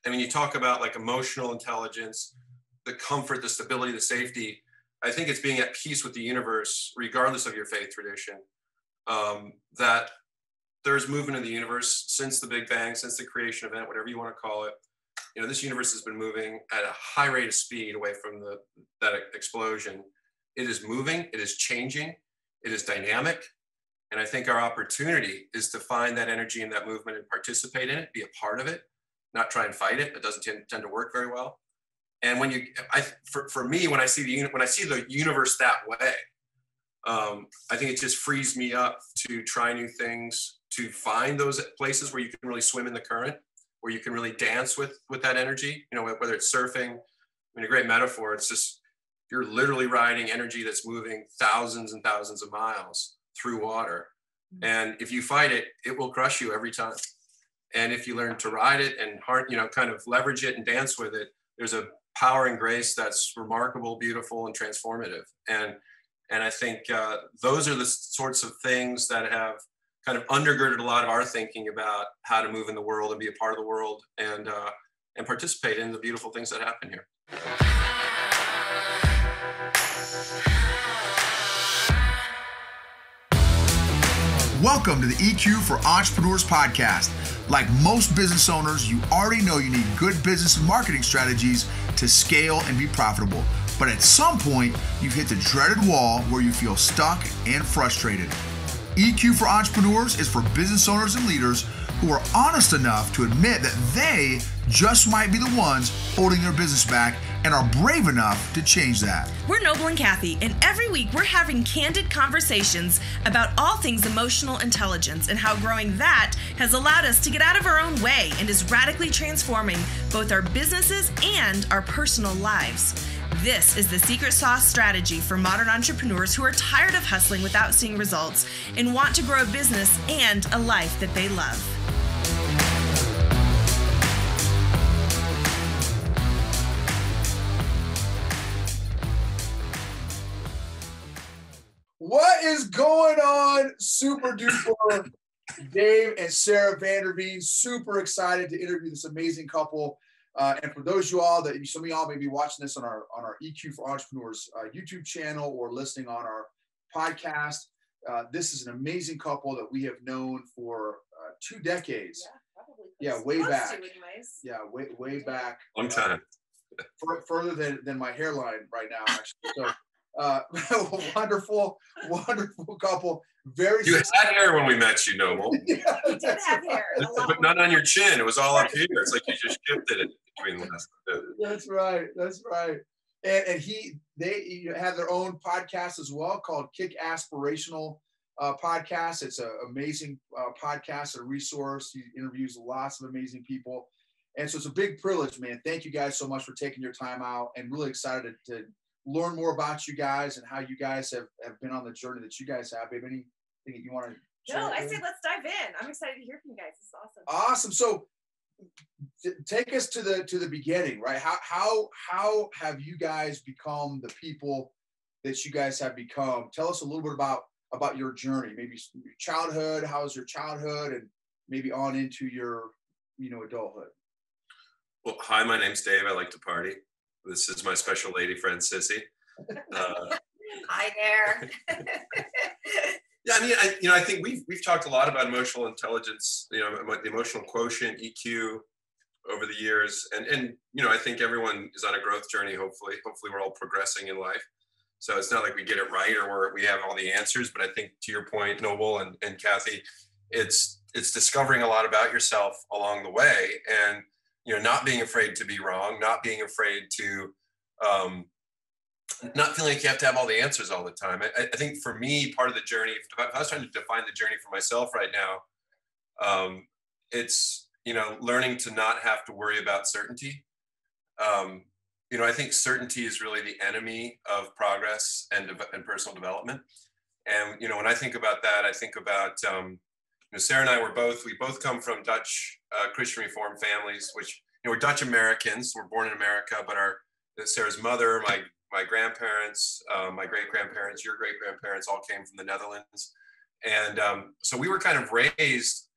I mean, you talk about like emotional intelligence, the comfort, the stability, the safety. I think it's being at peace with the universe, regardless of your faith tradition. That there's movement in the universe since the Big Bang, since the creation event, whatever you want to call it. You know, this universe has been moving at a high rate of speed away from that explosion. It is moving, it is changing, it is dynamic. And I think our opportunity is to find that energy and that movement and participate in it, be a part of it, not try and fight it. It doesn't tend to work very well. And when for me, when I see the universe that way, I think it just frees me up to try new things, to find those places where you can really swim in the current, where you can really dance with that energy. You know, whether it's surfing. I mean, a great metaphor. It's just you're literally riding energy that's moving thousands and thousands of miles through water, and if you fight it, it will crush you every time. And if you learn to ride it and kind of leverage it and dance with it, there's a power and grace that's remarkable, beautiful, and transformative. And I think those are the sorts of things that have kind of undergirded a lot of our thinking about how to move in the world and be a part of the world and participate in the beautiful things that happen here. Welcome to the EQ for Entrepreneurs podcast. Like most business owners, you already know you need good business and marketing strategies to scale and be profitable. But at some point, you've hit the dreaded wall where you feel stuck and frustrated. EQ for Entrepreneurs is for business owners and leaders who are honest enough to admit that they just might be the ones holding their business back and are brave enough to change that. We're Noble and Kathy, and every week we're having candid conversations about all things emotional intelligence and how growing that has allowed us to get out of our own way and is radically transforming both our businesses and our personal lives. This is the secret sauce strategy for modern entrepreneurs who are tired of hustling without seeing results and want to grow a business and a life that they love. What is going on, super duper Dave and Sarah Vanderveen? Super excited to interview this amazing couple. And for those of you all some of y'all may be watching this on our EQ for Entrepreneurs YouTube channel or listening on our podcast. This is an amazing couple that we have known for 2 decades. Yeah, probably. Yeah, way back. Yeah, way back. Long time. Further than my hairline right now, actually. So. Wonderful couple. You had hair when we met you, Noble. You did have hair, but not on your chin. It was all up here. It's like you just shifted it between the last. That's right. And they have their own podcast as well called Kickasspirational podcast. It's an amazing podcast, a resource. He interviews lots of amazing people, and so it's a big privilege, man. Thank you guys so much for taking your time out, and really excited to learn more about you guys and how you guys have been on the journey that you guys have. Babe, anything that you want to share? No, I say let's dive in. I'm excited to hear from you guys. It's awesome. Awesome. So take us to the beginning, right? How have you guys become the people that you guys have become? Tell us a little bit about your journey, maybe your childhood. How was your childhood, and maybe on into your adulthood? Well, hi, my name's Dave. I like to party. This is my special lady friend, Sissy. Hi there. Yeah, I mean, I think we've talked a lot about emotional intelligence, the emotional quotient, EQ, over the years, and I think everyone is on a growth journey. Hopefully, we're all progressing in life. So it's not like we get it right or we have all the answers. But I think, to your point, Noble and Kathy, it's discovering a lot about yourself along the way, and not being afraid to be wrong, not being afraid to, not feeling like you have to have all the answers all the time. I think for me, part of the journey, if I was trying to define the journey for myself right now, it's, learning to not have to worry about certainty. I think certainty is really the enemy of progress and personal development. And, when I think about that, I think about, Sarah and I we both come from Dutch Christian Reformed families, which, we're Dutch Americans. We're born in America, but Sarah's mother, my grandparents, my great-grandparents, your great-grandparents all came from the Netherlands. And so we were kind of raised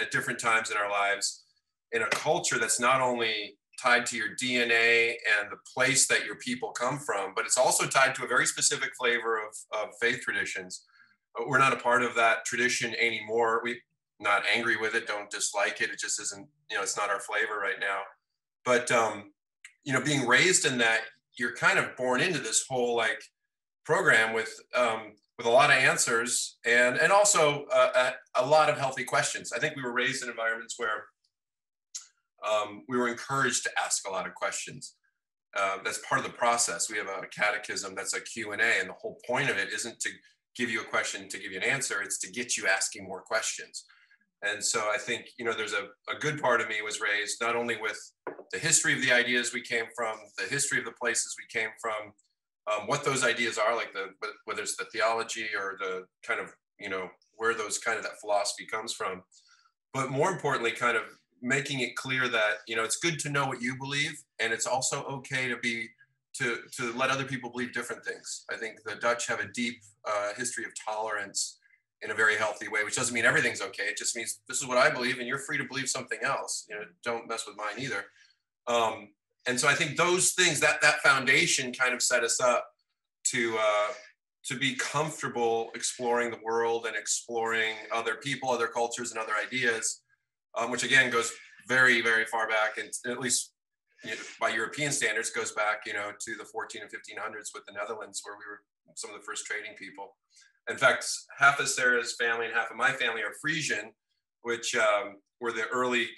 at different times in our lives in a culture that's not only tied to your DNA and the place that your people come from, but it's also tied to a very specific flavor of faith traditions. We're not a part of that tradition anymore. We're not angry with it, don't dislike it. It just isn't, it's not our flavor right now. But, being raised in that, you're kind of born into this whole like program with a lot of answers and also a lot of healthy questions. I think we were raised in environments where we were encouraged to ask a lot of questions. That's part of the process. We have a catechism that's a Q&A, and the whole point of it isn't to give you a question to give you an answer. It's to get you asking more questions. And so I think, there's a good part of me was raised not only with the history of the ideas we came from, the history of the places we came from, what those ideas are, like whether it's the theology or the kind of, where those kind of that philosophy comes from. But more importantly, kind of making it clear that, it's good to know what you believe, and it's also okay to let other people believe different things. I think the Dutch have a deep history of tolerance in a very healthy way, which doesn't mean everything's okay. It just means this is what I believe, and you're free to believe something else. Don't mess with mine either. And so I think those things, that foundation kind of set us up to be comfortable exploring the world and exploring other people, other cultures, and other ideas, which again goes very, very far back, and at least by European standards goes back, to the 14 and 1500s with the Netherlands, where we were some of the first trading people. In fact, half of Sarah's family and half of my family are Frisian, which were the early,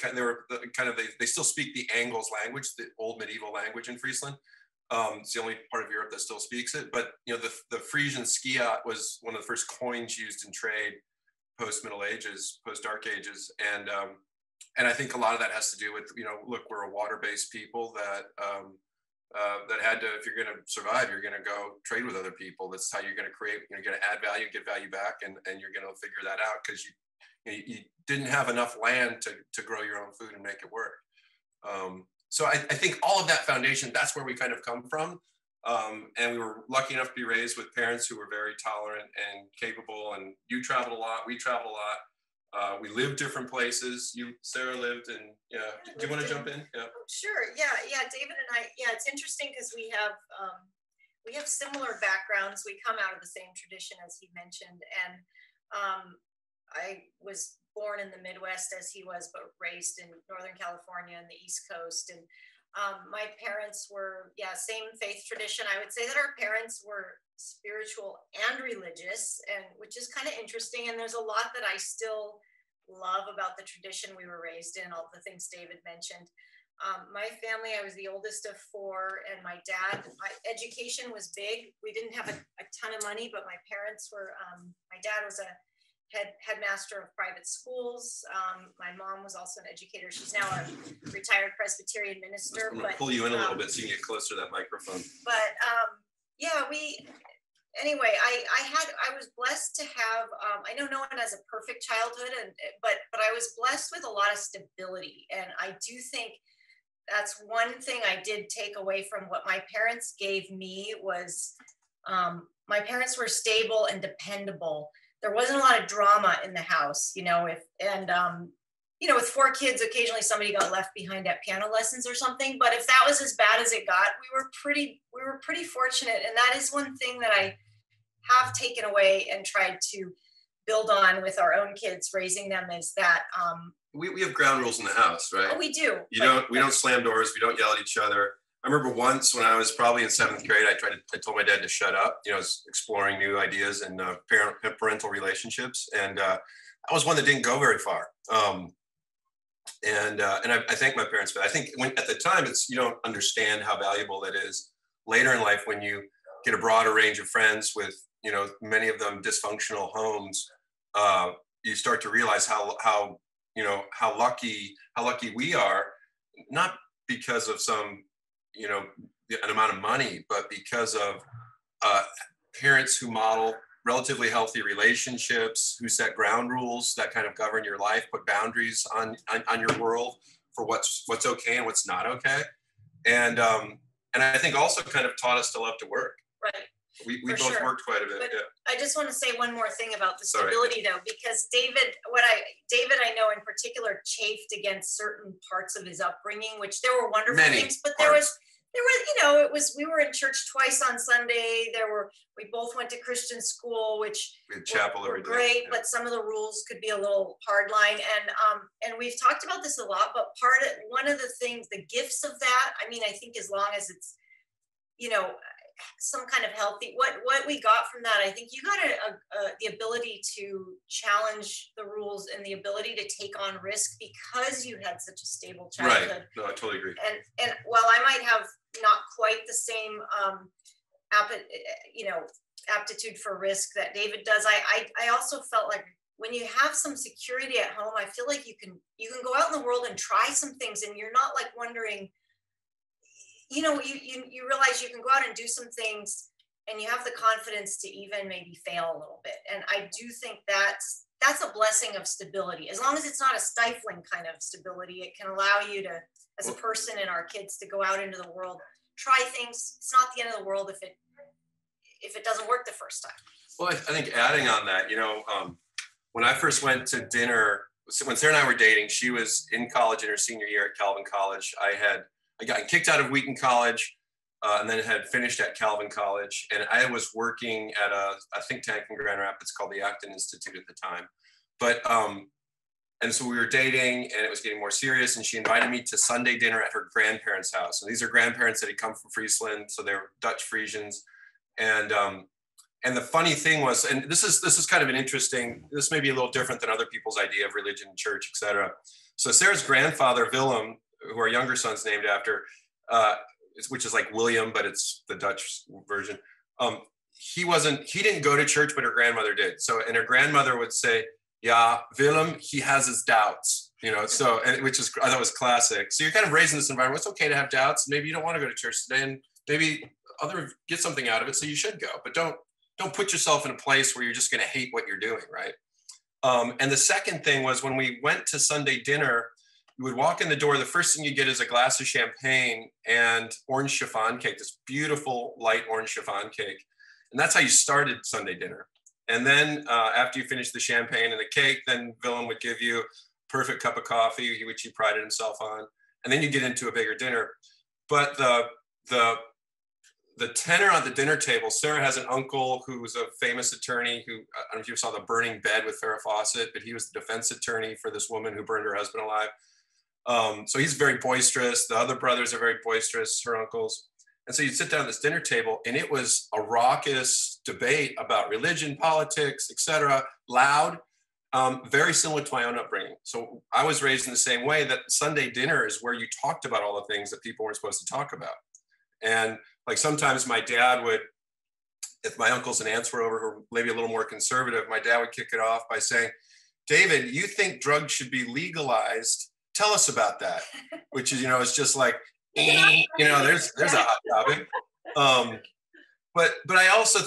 they still speak the Angles language, the old medieval language in Friesland. It's the only part of Europe that still speaks it. But, the Frisian skiat was one of the first coins used in trade post-Middle Ages, post-Dark Ages. And I think a lot of that has to do with, look, we're a water-based people that had to, if you're going to survive, you're going to go trade with other people. That's how you're going to create, you're going to add value, get value back, and you're going to figure that out because you didn't have enough land to grow your own food and make it work. So I think all of that foundation, that's where we kind of come from. And we were lucky enough to be raised with parents who were very tolerant and capable. And you traveled a lot, we traveled a lot. We lived different places. Sarah lived in, do you want to jump in? Yeah. Sure. Yeah. David and I, it's interesting because we have similar backgrounds. We come out of the same tradition as he mentioned. And I was born in the Midwest as he was, but raised in Northern California and the East Coast. And my parents were, same faith tradition. I would say that our parents were spiritual and religious, and which is kind of interesting. And there's a lot that I still love about the tradition we were raised in, all the things David mentioned. My family, I was the oldest of four, and my education was big. We didn't have a ton of money, but my parents were, my dad was a headmaster of private schools. My mom was also an educator. She's now a retired Presbyterian minister. I'm going to pull you in a little bit so you can get closer to that microphone. But anyway, I was blessed to have, I know no one has a perfect childhood, but I was blessed with a lot of stability. And I do think that's one thing I did take away from what my parents gave me was, my parents were stable and dependable. There wasn't a lot of drama in the house, with four kids, occasionally somebody got left behind at piano lessons or something. But if that was as bad as it got, we were pretty fortunate. And that is one thing that I have taken away and tried to build on with our own kids, raising them, is that we have ground rules in the house, right? Oh, we do. We don't slam doors. We don't yell at each other. I remember once when I was probably in 7th grade, I told my dad to shut up. I was exploring new ideas and parental relationships, and that was one that didn't go very far. And I thank my parents for that. I think at the time, you don't understand how valuable that is. Later in life, when you get a broader range of friends with, many of them dysfunctional homes, you start to realize how lucky we are, not because of some, an amount of money, but because of parents who model relatively healthy relationships, who set ground rules that kind of govern your life, put boundaries on your world for what's okay and what's not okay. And I think also kind of taught us to love to work. Right. We both worked quite a bit. But I just want to say one more thing about the Sorry. stability, though, because David, I know in particular chafed against certain parts of his upbringing, which there were wonderful things, but there was, we were in church twice on Sunday. We both went to Christian school, which we had chapel every day. Great, but some of the rules could be a little hard line. And we've talked about this a lot, but one of the things, the gifts of that, I mean, I think as long as it's, some kind of healthy, what we got from that, I think you got the ability to challenge the rules and the ability to take on risk because you had such a stable childhood. Right. No, I totally agree. And while I might have not quite the same, aptitude for risk that David does, I also felt like when you have some security at home, I feel like you can go out in the world and try some things, and you're not like wondering. You realize you can go out and do some things and you have the confidence to even maybe fail a little bit. And I do think that's a blessing of stability. As long as it's not a stifling kind of stability, it can allow you to, as a person and our kids, to go out into the world, try things. It's not the end of the world if it doesn't work the first time. Well, I think adding on that, when I first went to dinner, when Sarah and I were dating, she was in college in her senior year at Calvin College. I got kicked out of Wheaton College and then had finished at Calvin College. And I was working at a think tank in Grand Rapids called the Acton Institute at the time. But, and so we were dating and it was getting more serious. And she invited me to Sunday dinner at her grandparents' house. And these are grandparents that had come from Friesland. So they're Dutch Frisians. And the funny thing was, and this is kind of an interesting, this may be a little different than other people's idea of religion, church, et cetera. So Sarah's grandfather, Willem, who our younger son's named after, which is like William, but it's the Dutch version. He didn't go to church, but her grandmother did. So, and her grandmother would say, "Yeah, Willem, he has his doubts," so, and I thought was classic. So you're kind of raised in this environment. It's okay to have doubts. Maybe you don't want to go to church today, and maybe get something out of it. So you should go, but don't put yourself in a place where you're just going to hate what you're doing. Right. And the second thing was when we went to Sunday dinner, you would walk in the door. The first thing you get is a glass of champagne and orange chiffon cake, this beautiful light orange chiffon cake. And that's how you started Sunday dinner. And then after you finish the champagne and the cake, then Willem would give you a perfect cup of coffee, which he prided himself on. And then you get into a bigger dinner. But the tenor on the dinner table, Sarah has an uncle who was a famous attorney who, I don't know if you saw The Burning Bed with Farrah Fawcett, but he was the defense attorney for this woman who burned her husband alive. So he's very boisterous. The other brothers are very boisterous, her uncles. And so you'd sit down at this dinner table and it was a raucous debate about religion, politics, etc. Loud, very similar to my own upbringing. So I was raised in the same way that Sunday dinner is where you talked about all the things that people weren't supposed to talk about. And like sometimes my dad would, if my uncles and aunts were over who were maybe a little more conservative, my dad would kick it off by saying, "David, you think drugs should be legalized? Tell us about that." Which is, it's just like, there's a hot topic. But I also,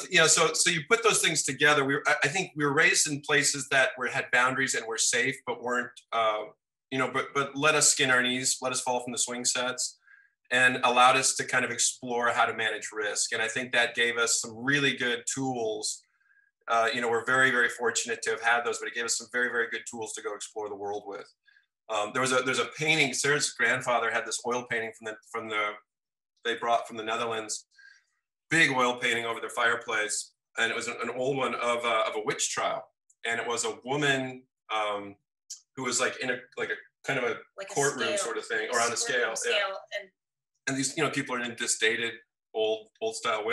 so you put those things together. I think we were raised in places that had boundaries and were safe, but weren't, but let us skin our knees, let us fall from the swing sets, and allowed us to kind of explore how to manage risk. And I think that gave us some really good tools. We're very, very fortunate to have had those, but it gave us some very, very good tools to go explore the world with. There's a painting. Sarah's grandfather had this oil painting they brought from the Netherlands, big oil painting over their fireplace, and it was an old one of a witch trial, and it was a woman who was like in a kind of a courtroom sort of thing, or on a scale. Yeah. And these people are in this dated old style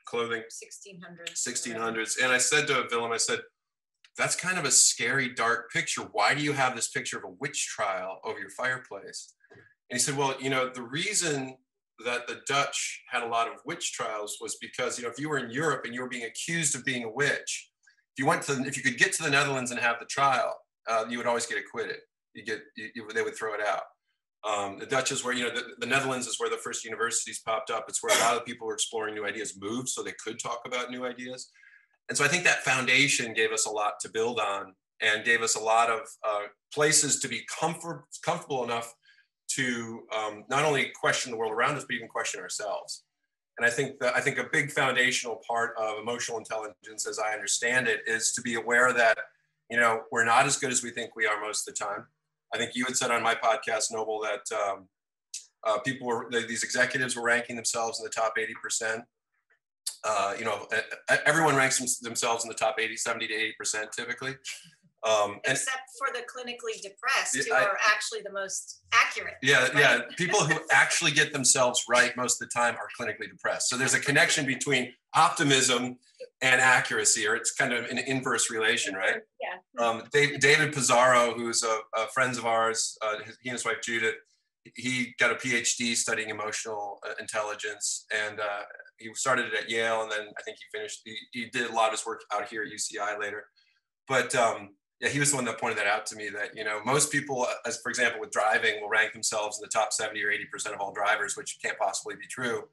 clothing, 1600s. And I said to Willem, I said, "That's kind of a scary, dark picture. Why do you have this picture of a witch trial over your fireplace?" And he said, "Well, the reason that the Dutch had a lot of witch trials was because, if you were in Europe and you were being accused of being a witch, if you could get to the Netherlands and have the trial, you would always get acquitted. They would throw it out. The Dutch is where, the Netherlands is where the first universities popped up. It's where a lot of people were exploring new ideas moved so they could talk about new ideas. And so I think that foundation gave us a lot to build on and gave us a lot of places to be comfortable enough to not only question the world around us, but even question ourselves. And I think a big foundational part of emotional intelligence, as I understand it, is to be aware that, we're not as good as we think we are most of the time. I think you had said on my podcast, Noble, that these executives were ranking themselves in the top 80%. Everyone ranks themselves in the top 70 to 80% typically. Except for the clinically depressed, who are actually the most accurate. Yeah, right? yeah. People who actually get themselves right most of the time are clinically depressed. So there's a connection between optimism and accuracy, or it's kind of an inverse relation, right? Yeah. David Pizarro, who's a friend of ours, he and his wife Judith, he got a PhD studying emotional intelligence, and he started it at Yale, and then I think he did a lot of his work out here at UCI later. But yeah, he was the one that pointed that out to me, that, most people, as for example, with driving, will rank themselves in the top 70 or 80% of all drivers, which can't possibly be true.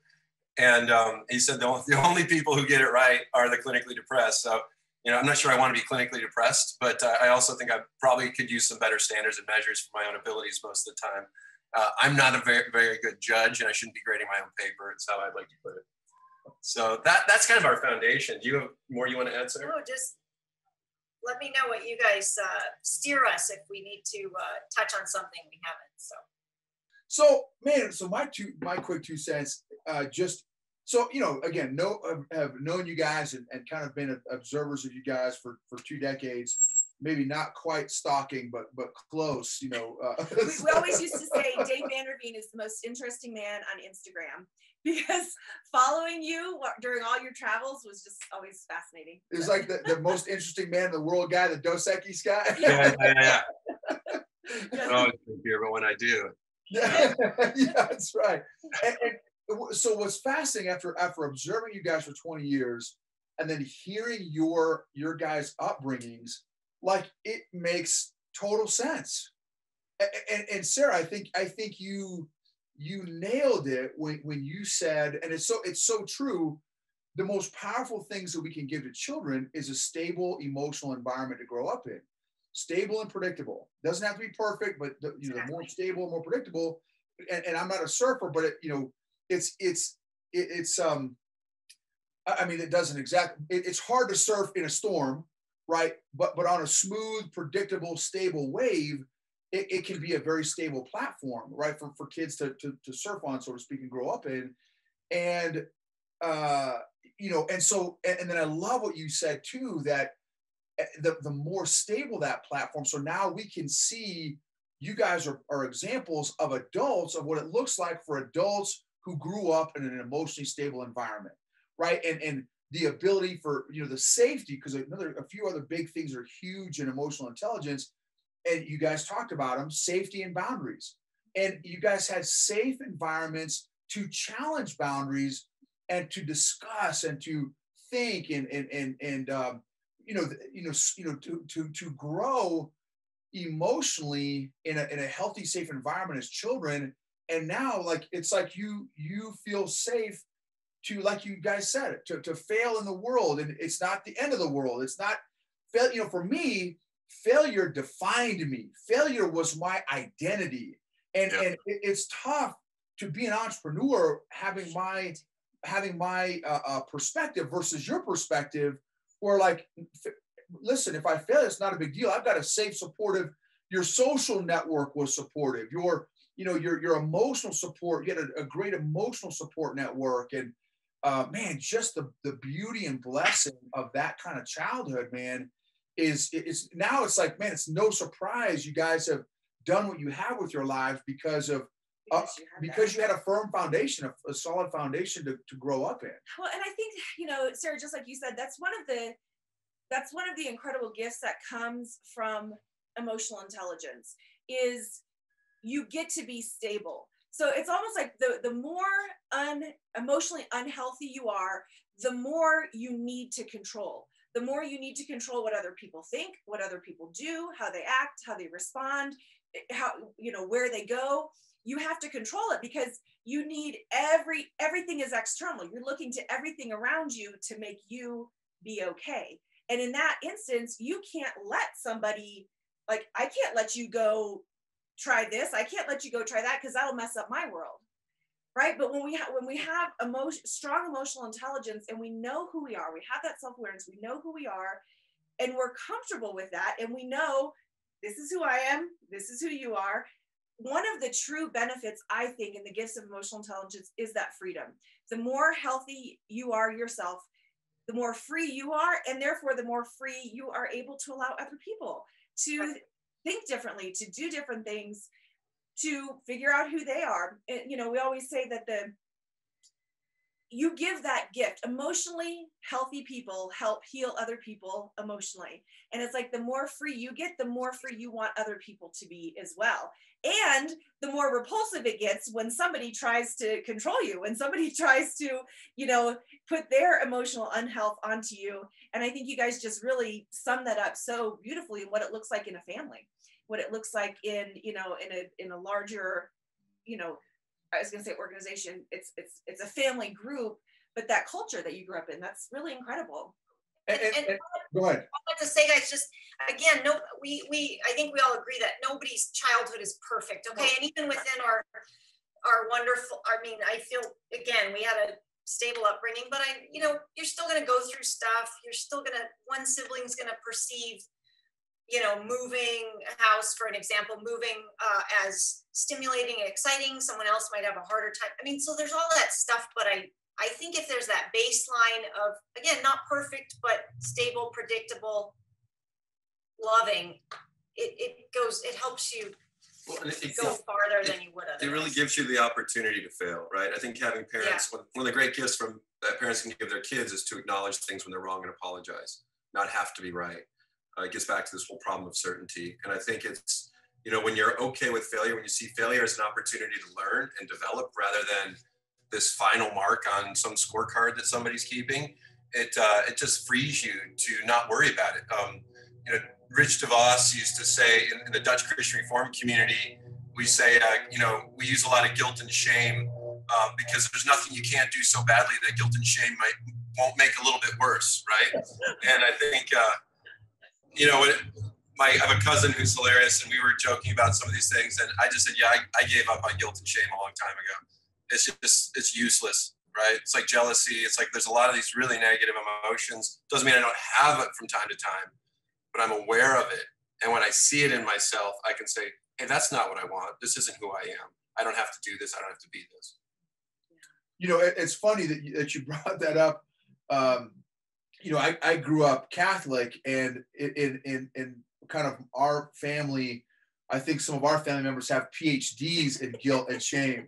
And he said the only people who get it right are the clinically depressed. So, I'm not sure I want to be clinically depressed, but I also think I probably could use some better standards and measures for my own abilities most of the time. I'm not a very, very good judge, and I shouldn't be grading my own paper. It's how I'd like to put it. So that's kind of our foundation. Do you have more you want to add, Sarah? No, just let me know what you guys steer us if we need to touch on something we haven't. So man, my quick 2 cents, again, have known you guys and kind of been observers of you guys for 2 decades, maybe not quite stalking, but close, We always used to say Dave Vanderveen is the most interesting man on Instagram, because following you during all your travels was just always fascinating. It was like the most interesting man in the world guy, the Dos Equis guy. Yeah. I don't always hear, but when I do. Yeah, that's right. And so what's fascinating after observing you guys for 20 years and then hearing your guys' upbringings, like, it makes total sense. And Sarah, I think you nailed it when you said, and it's so true, the most powerful things that we can give to children is a stable emotional environment to grow up in. Stable and predictable. Doesn't have to be perfect, but the more stable, more predictable. And I'm not a surfer, but it's hard to surf in a storm, right? But on a smooth, predictable, stable wave, it can be a very stable platform, right? For kids to surf on, so to speak, and grow up in. And and then I love what you said too, that the more stable that platform. So now we can see you guys are examples of adults, of what it looks like for adults who grew up in an emotionally stable environment, right? And the ability for, the safety, because a few other big things are huge in emotional intelligence, and you guys talked about them, safety and boundaries. And you guys had safe environments to challenge boundaries and to discuss and to think to grow emotionally in a healthy, safe environment as children. And now, like, it's like you feel safe to, like you guys said, to fail in the world, and it's not the end of the world. It's not for me, failure defined me. Failure was my identity, and it's tough to be an entrepreneur having my perspective versus your perspective, where, like, listen, if I fail, it's not a big deal. I've got a safe, supportive. Your social network was supportive. Your emotional support. You had a great emotional support network, and man, just the beauty and blessing of that kind of childhood, man, is now it's like, man, it's no surprise you guys have done what you have with your lives because you had a firm foundation, a solid foundation to grow up in. Well, and I think, Sarah, just like you said, that's one of the incredible gifts that comes from emotional intelligence, is you get to be stable. So it's almost like the more emotionally unhealthy you are, the more you need to control. The more you need to control what other people think, what other people do, how they act, how they respond, where they go. You have to control it, because you need everything is external. You're looking to everything around you to make you be okay. And in that instance, you can't let somebody, like, I can't let you go try this. I can't let you go try that, because that'll mess up my world. right? But when we have strong emotional intelligence, and we know who we are, we have that self-awareness, we know who we are, and we're comfortable with that, and we know this is who I am, this is who you are. One of the true benefits, I think, in the gifts of emotional intelligence is that freedom. The more healthy you are yourself, the more free you are, and therefore the more free you are able to allow other people to think differently, to do different things, to figure out who they are. And, you know, we always say that you give that gift. Emotionally healthy people help heal other people emotionally. And it's like the more free you get, the more free you want other people to be as well. And the more repulsive it gets when somebody tries to control you, when somebody tries to, you know, put their emotional unhealth onto you. And I think you guys just really sum that up so beautifully in what it looks like in a family, what it looks like in, you know, in a larger, you know, I was going to say organization, it's a family group, but that culture that you grew up in, that's really incredible. And go ahead. I want to say, guys, just again, I think we all agree that nobody's childhood is perfect. Okay. And even within our wonderful, I mean, I feel, again, we had a stable upbringing, but you're still going to go through stuff. You're still going to, one sibling's going to perceive, you know, moving a house, for an example, moving as stimulating and exciting. Someone else might have a harder time. I mean, so there's all that stuff, but I think if there's that baseline of, again, not perfect, but stable, predictable, loving, it helps you go farther than you would otherwise. It really gives you the opportunity to fail, right? I think having parents, one of the great gifts that parents can give their kids is to acknowledge things when they're wrong and apologize, not have to be right. It gets back to this whole problem of certainty. And I think it's, you know, when you're okay with failure, when you see failure as an opportunity to learn and develop rather than this final mark on some scorecard that somebody's keeping, it just frees you to not worry about it. You know, Rich DeVos used to say in the Dutch Christian Reform community, we say, you know, we use a lot of guilt and shame because there's nothing you can't do so badly that guilt and shame won't make a little bit worse, right? And I think, you know, I have a cousin who's hilarious, and we were joking about some of these things, and I just said, yeah, I gave up on guilt and shame a long time ago. It's useless, right? It's like jealousy. It's like there's a lot of these really negative emotions. Doesn't mean I don't have it from time to time, but I'm aware of it. And when I see it in myself, I can say, hey, that's not what I want. This isn't who I am. I don't have to do this. I don't have to be this. You know, it's funny that you brought that up. You know, I grew up Catholic, and in kind of our family, I think some of our family members have PhDs in guilt and shame.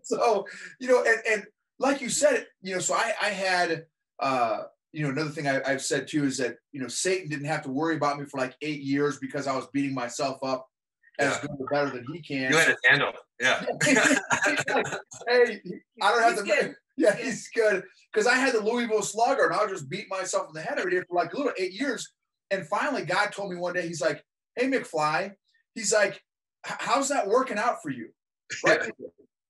So, you know, and like you said, you know, so I had, you know, another thing I've said too is that, you know, Satan didn't have to worry about me for like 8 years because I was beating myself up as good or better than he can. You had a handle. Yeah. Hey, I don't have to. Yeah, he's good. Because I had the Louisville Slugger, and I would just beat myself in the head every day for like a little 8 years. And finally, God told me one day, he's like, hey, McFly, he's like, how's that working out for you? Right?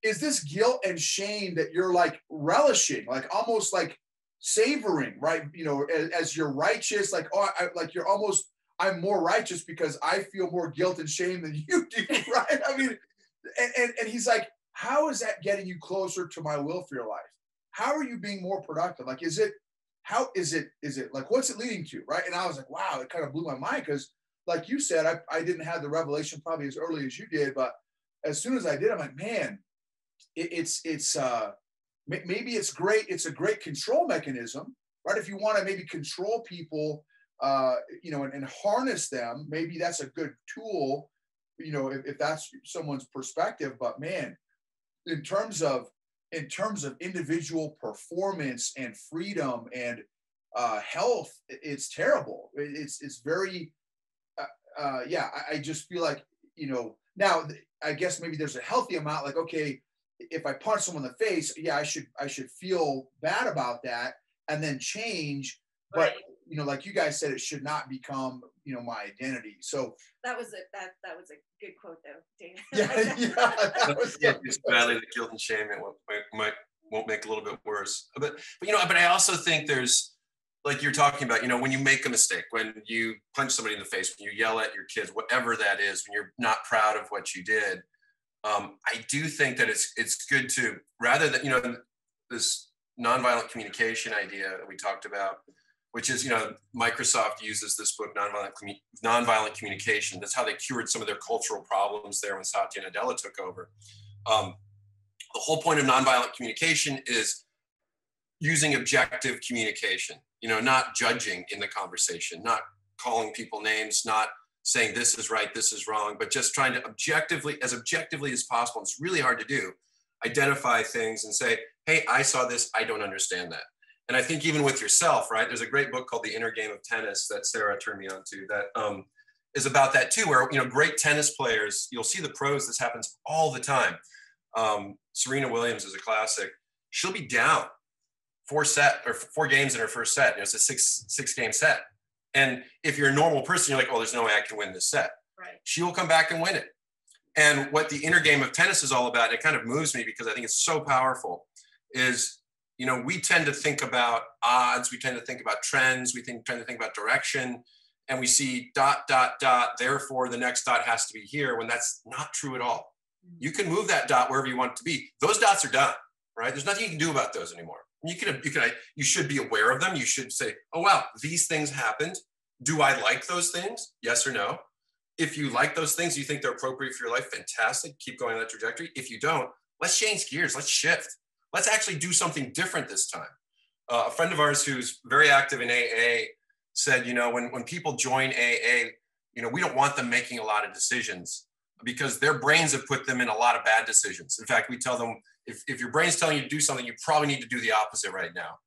Is this guilt and shame that you're like relishing, like almost like savoring, right? You know, as you're righteous, like, oh, like you're almost, I'm more righteous because I feel more guilt and shame than you do, right? I mean, and he's like, how is that getting you closer to my will for your life? How are you being more productive? Like, how is it like, what's it leading to? Right. And I was like, wow, it kind of blew my mind. Cause like you said, I didn't have the revelation probably as early as you did, but as soon as I did, I'm like, man, maybe it's great. It's a great control mechanism, right? If you want to maybe control people, you know, and harness them, maybe that's a good tool, you know, if that's someone's perspective. But man, in terms of individual performance and freedom and health, it's terrible. It's very, I just feel like, you know, now I guess maybe there's a healthy amount, like, okay, if I punch someone in the face, yeah, I should feel bad about that and then change. But, you know, like you guys said, it should not become, you know, my identity. So that was a good quote though, Dana. It's badly the guilt and shame, it won't make a little bit worse. But you know, but I also think there's, like you're talking about, you know, when you make a mistake, when you punch somebody in the face, when you yell at your kids, whatever that is, when you're not proud of what you did, I do think that it's good to, rather than, this nonviolent communication idea that we talked about, which is, Microsoft uses this book, Nonviolent Communication. That's how they cured some of their cultural problems there when Satya Nadella took over. The whole point of nonviolent communication is using objective communication, not judging in the conversation, not calling people names, not saying this is right, this is wrong, but just trying to objectively as possible, it's really hard to do, identify things and say, hey, I saw this, I don't understand that. And I think even with yourself, right, there's a great book called The Inner Game of Tennis that Sarah turned me on to that is about that too, where, great tennis players, you'll see the pros, this happens all the time. Serena Williams is a classic. She'll be down 4 games in her first set. It's a six game set. And if you're a normal person, you're like, oh, there's no way I can win this set. Right. She will come back and win it. And what the inner game of tennis is all about, it kind of moves me because I think it's so powerful, is, we tend to think about odds. We tend to think about trends. We tend to think about direction. And we see ... Therefore, the next dot has to be here, when that's not true at all. You can move that dot wherever you want it to be. Those dots are done, right? There's nothing you can do about those anymore. You should be aware of them. You should say, oh, wow, these things happened. Do I like those things? Yes or no? If you like those things, you think they're appropriate for your life, fantastic. Keep going on that trajectory. If you don't, let's change gears. Let's shift. Let's actually do something different this time. A friend of ours who's very active in AA said, when people join AA, we don't want them making a lot of decisions because their brains have put them in a lot of bad decisions. In fact, we tell them, if your brain's telling you to do something, you probably need to do the opposite right now.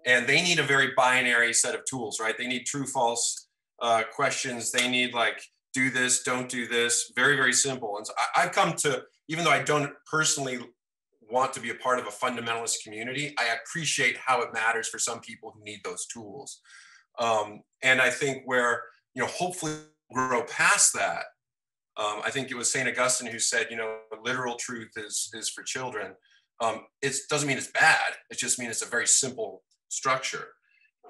And they need a very binary set of tools, right? They need true, false questions. They need do this, don't do this. Very, very simple. And so I've come to, even though I don't personally want to be a part of a fundamentalist community, I appreciate how it matters for some people who need those tools. And I think where, hopefully grow past that. I think it was St. Augustine who said, literal truth is for children. It doesn't mean it's bad. It just means it's a very simple structure.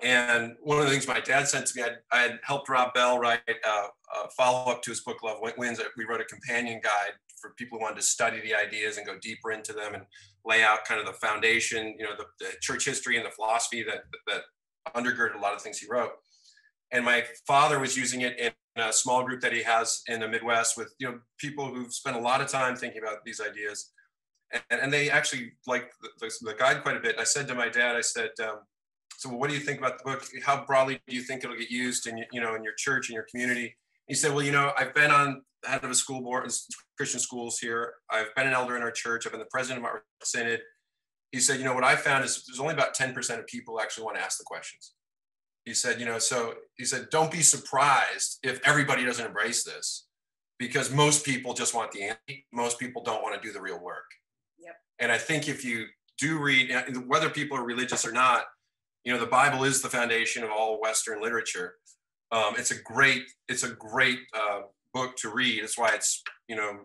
And one of the things my dad sent to me, I had helped Rob Bell write a follow-up to his book, Love Wins. We wrote a companion guide for people who wanted to study the ideas and go deeper into them and lay out kind of the foundation, the church history and the philosophy that undergirded a lot of things he wrote. And my father was using it in a small group that he has in the Midwest with, people who've spent a lot of time thinking about these ideas. And they actually liked the guide quite a bit. And I said to my dad, I said, so what do you think about the book? How broadly do you think it'll get used in, in your church, in your community? He said, well, I've been on the head of a school board in Christian schools here. I've been an elder in our church. I've been the president of our synod. He said, what I found is there's only about 10% of people who actually want to ask the questions. He said, so he said, don't be surprised if everybody doesn't embrace this, because most people just want the answer. Most people don't want to do the real work. Yep. And I think if you do read, whether people are religious or not, the Bible is the foundation of all Western literature. It's a great book to read. That's why it's,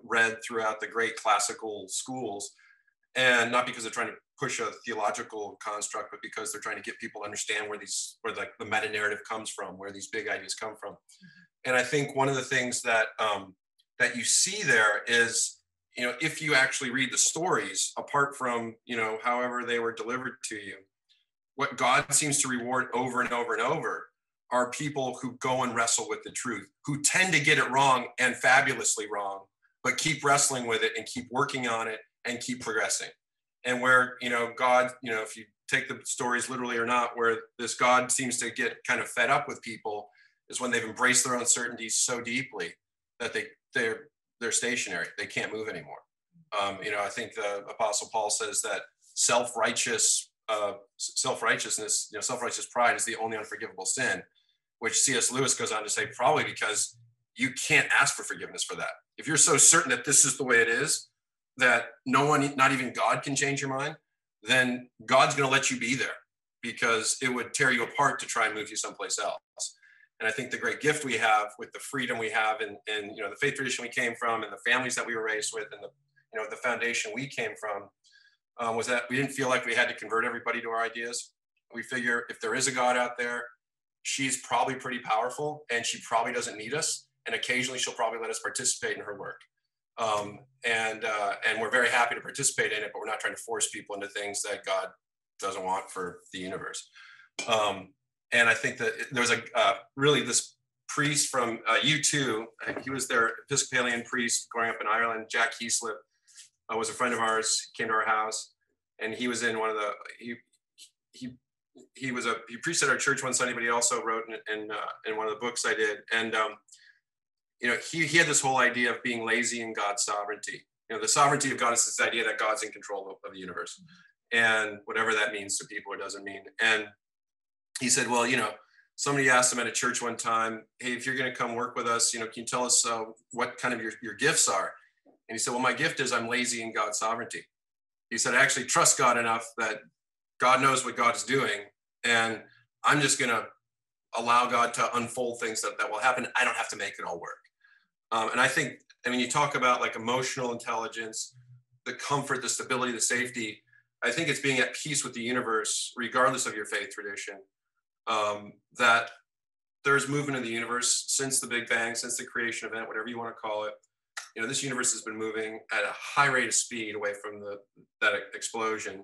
read throughout the great classical schools, and not because they're trying to push a theological construct, but because they're trying to get people to understand where the meta narrative comes from, where these big ideas come from. Mm-hmm. And I think one of the things that you see there is, if you actually read the stories, apart from, however they were delivered to you, what God seems to reward over and over and over are people who go and wrestle with the truth, who tend to get it wrong and fabulously wrong, but keep wrestling with it and keep working on it and keep progressing. And where, God, if you take the stories literally or not, where this God seems to get kind of fed up with people is when they've embraced their uncertainties so deeply that they're stationary. They can't move anymore. I think the Apostle Paul says that self-righteousness, self-righteous pride is the only unforgivable sin, which C.S. Lewis goes on to say, probably because you can't ask for forgiveness for that. If you're so certain that this is the way it is, that no one, not even God, can change your mind, then God's going to let you be there, because it would tear you apart to try and move you someplace else. And I think the great gift we have with the freedom we have in the faith tradition we came from, and the families that we were raised with, and the foundation we came from, was that we didn't feel like we had to convert everybody to our ideas. We figure if there is a God out there, she's probably pretty powerful, and she probably doesn't need us. And occasionally she'll probably let us participate in her work. And we're very happy to participate in it, but we're not trying to force people into things that God doesn't want for the universe. And I think that there was really this priest from U2. He was their Episcopalian priest growing up in Ireland. Jack Heaslip was a friend of ours. He came to our house, and he was in one of the he preached at our church one Sunday, but he also wrote in one of the books I did. And he had this whole idea of being lazy in God's sovereignty. The sovereignty of God is this idea that God's in control of the universe, and whatever that means to people or doesn't mean. And he said, well, somebody asked him at a church one time, hey, if you're going to come work with us, can you tell us what kind of your gifts are? And he said, well, my gift is I'm lazy in God's sovereignty. He said, I actually trust God enough that God knows what God is doing, and I'm just going to allow God to unfold things that will happen. I don't have to make it all work. And I think, you talk about like emotional intelligence, the comfort, the stability, the safety. I think it's being at peace with the universe, regardless of your faith tradition, that there's movement in the universe since the Big Bang, since the creation event, whatever you want to call it. This universe has been moving at a high rate of speed away from that explosion.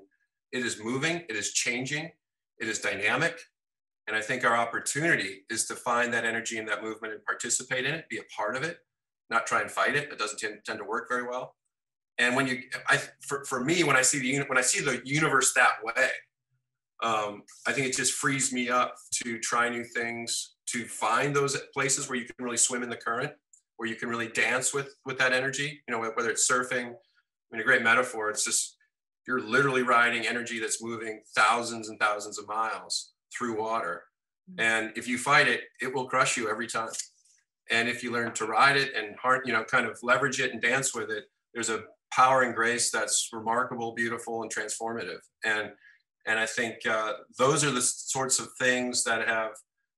It is moving, it is changing, it is dynamic. And I think our opportunity is to find that energy in that movement and participate in it, be a part of it, not try and fight it. It doesn't tend to work very well. And for me, when I see the universe that way, I think it just frees me up to try new things, to find those places where you can really swim in the current, where you can really dance with that energy. Whether it's surfing, a great metaphor. It's just you're literally riding energy that's moving thousands and thousands of miles through water. And if you fight it, it will crush you every time. And if you learn to ride it and kind of leverage it and dance with it, there's a power and grace that's remarkable, beautiful, and transformative. And I think those are the sorts of things that have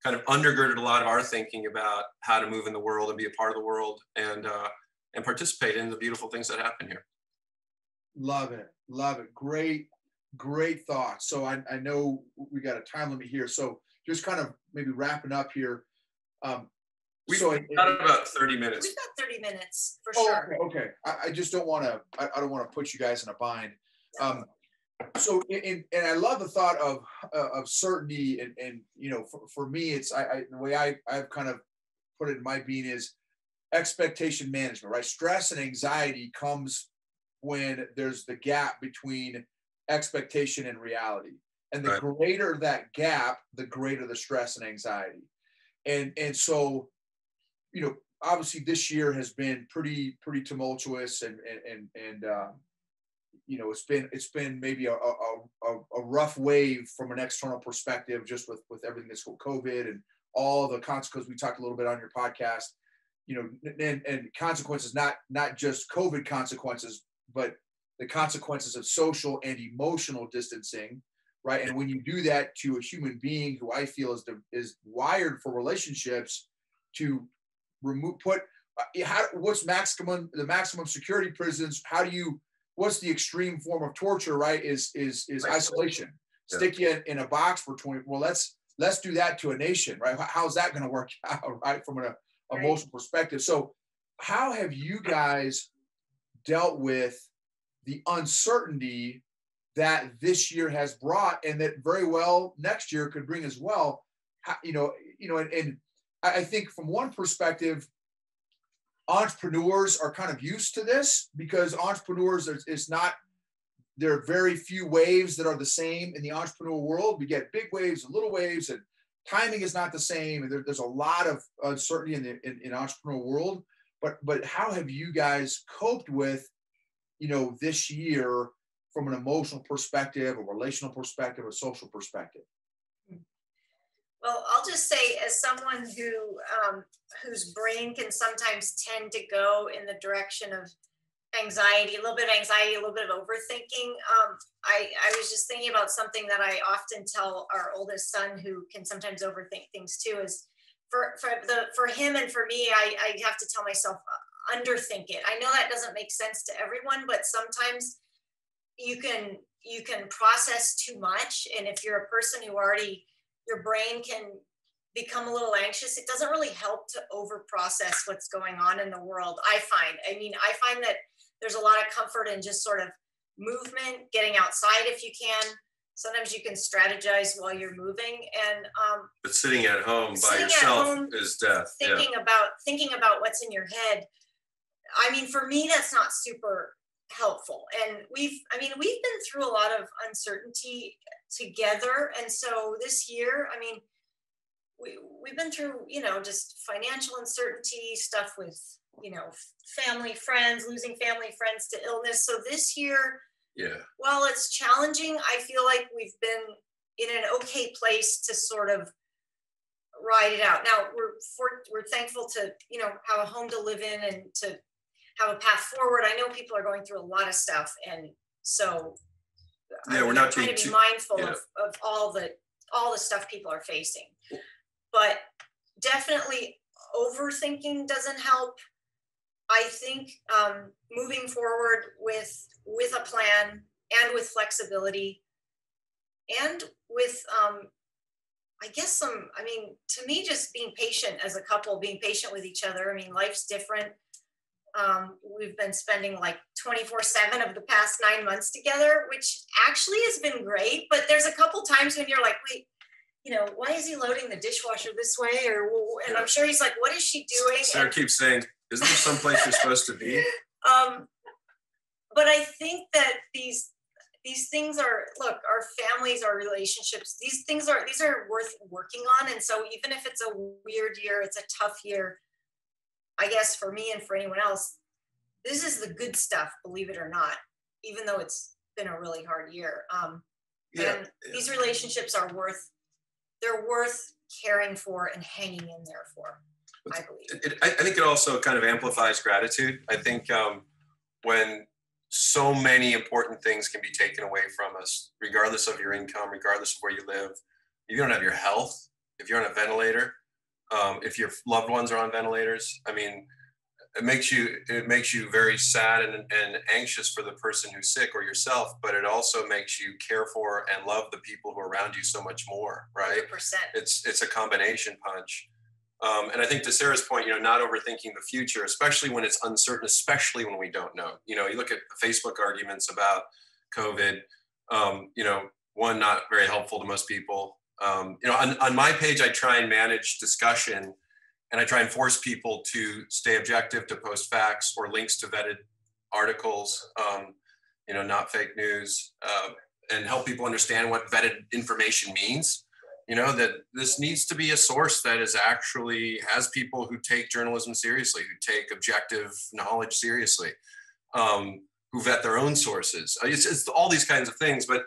kind of undergirded a lot of our thinking about how to move in the world and be a part of the world and participate in the beautiful things that happen here. Love it. Great thoughts. So I know we got a time limit here. So just kind of maybe wrapping up here. We've got about 30 minutes. We've got 30 minutes for sure. Okay. I just don't want to, I don't want to put you guys in a bind. So, and I love the thought of certainty and for me, it's, the way I've kind of put it in my being is expectation management, right? Stress and anxiety comes when there's the gap between expectation and reality. And the greater that gap, the greater the stress and anxiety. And so, obviously this year has been pretty tumultuous and it's been maybe a rough wave from an external perspective, just with everything that's COVID and all the consequences we talked a little bit on your podcast, and consequences, not just COVID consequences, but the consequences of social and emotional distancing, right? And when you do that to a human being who I feel is wired for relationships, to what's the maximum security prisons? What's the extreme form of torture, right? Is isolation. Yeah. Stick you in a box for 20. Well, let's do that to a nation, right? How's that going to work out, right? From an emotional perspective. So how have you guys dealt with the uncertainty that this year has brought, and that very well next year could bring as well? And I think from one perspective, entrepreneurs are kind of used to this, because entrepreneurs, there are very few waves that are the same in the entrepreneurial world. We get big waves and little waves, and timing is not the same. And there's a lot of uncertainty in the entrepreneurial world. But how have you guys coped with, this year from an emotional perspective, a relational perspective, a social perspective? Well, I'll just say, as someone whose brain can sometimes tend to go in the direction of anxiety, a little bit of anxiety, a little bit of overthinking. I was just thinking about something that I often tell our oldest son, who can sometimes overthink things too, is for him and for me, I have to tell myself, underthink it. I know that doesn't make sense to everyone, but sometimes you can process too much. And if you're a person who already, your brain can become a little anxious, it doesn't really help to over process what's going on in the world. I find that there's a lot of comfort in just sort of movement, getting outside if you can. Sometimes you can strategize while you're moving, and but sitting at home by yourself is death. Thinking about what's in your head. I mean, for me, that's not super helpful. And we've been through a lot of uncertainty together, and so this year, I mean, we've been through, just financial uncertainty, stuff with, family, friends, losing family, friends to illness. So this year, while it's challenging, I feel like we've been in an okay place to sort of ride it out. Now we're thankful to, have a home to live in and to have a path forward. I know people are going through a lot of stuff, and so we're not trying to be mindful of all the stuff people are facing. But definitely overthinking doesn't help. I think moving forward with a plan and with flexibility and with, to me, just being patient as a couple, being patient with each other. I mean, life's different. We've been spending like 24/7 of the past 9 months together, which actually has been great. But there's a couple times when you're like, wait, why is he loading the dishwasher this way? And I'm sure he's like, what is she doing? Sarah keeps saying, isn't there someplace you're supposed to be? But I think that these things are, look, our families, our relationships, these are worth working on. And so even if it's a weird year, it's a tough year, I guess for me and for anyone else, this is the good stuff, believe it or not, even though it's been a really hard year. These relationships are worth caring for and hanging in there for, I believe. I think it also kind of amplifies gratitude. I think when so many important things can be taken away from us, regardless of your income, regardless of where you live, if you don't have your health, if you're on a ventilator, if your loved ones are on ventilators, I mean, it makes you very sad and anxious for the person who's sick or yourself, but it also makes you care for and love the people who are around you so much more, right? 100%. It's a combination punch. And I think to Sarah's point, not overthinking the future, especially when it's uncertain, especially when we don't know. You look at the Facebook arguments about COVID, one, not very helpful to most people. On my page, I try and manage discussion, and I try and force people to stay objective, to post facts or links to vetted articles, not fake news, and help people understand what vetted information means. That this needs to be a source that has people who take journalism seriously, who take objective knowledge seriously, who vet their own sources. It's all these kinds of things. But,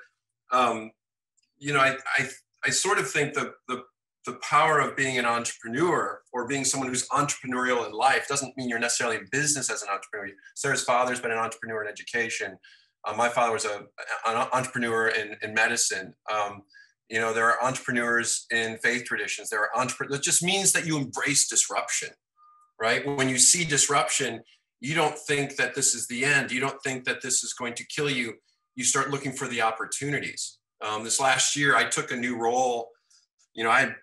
I sort of think the power of being an entrepreneur or being someone who's entrepreneurial in life doesn't mean you're necessarily in business as an entrepreneur. Sarah's father's been an entrepreneur in education. My father was an entrepreneur in medicine. There are entrepreneurs in faith traditions. There are entrepreneurs. That just means that you embrace disruption, right? When you see disruption, you don't think that this is the end. You don't think that this is going to kill you. You start looking for the opportunities. This last year, I took a new role. I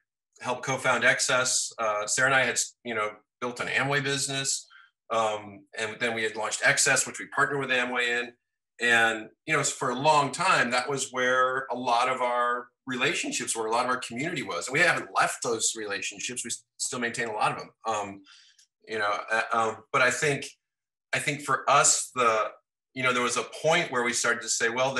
helped co-found Excess. Sarah and I had, built an Amway business. And then we had launched Excess, which we partnered with Amway in. And, for a long time, that was where a lot of our relationships were, a lot of our community was. And we haven't left those relationships. We still maintain a lot of them. But I think for us, there was a point where we started to say, well,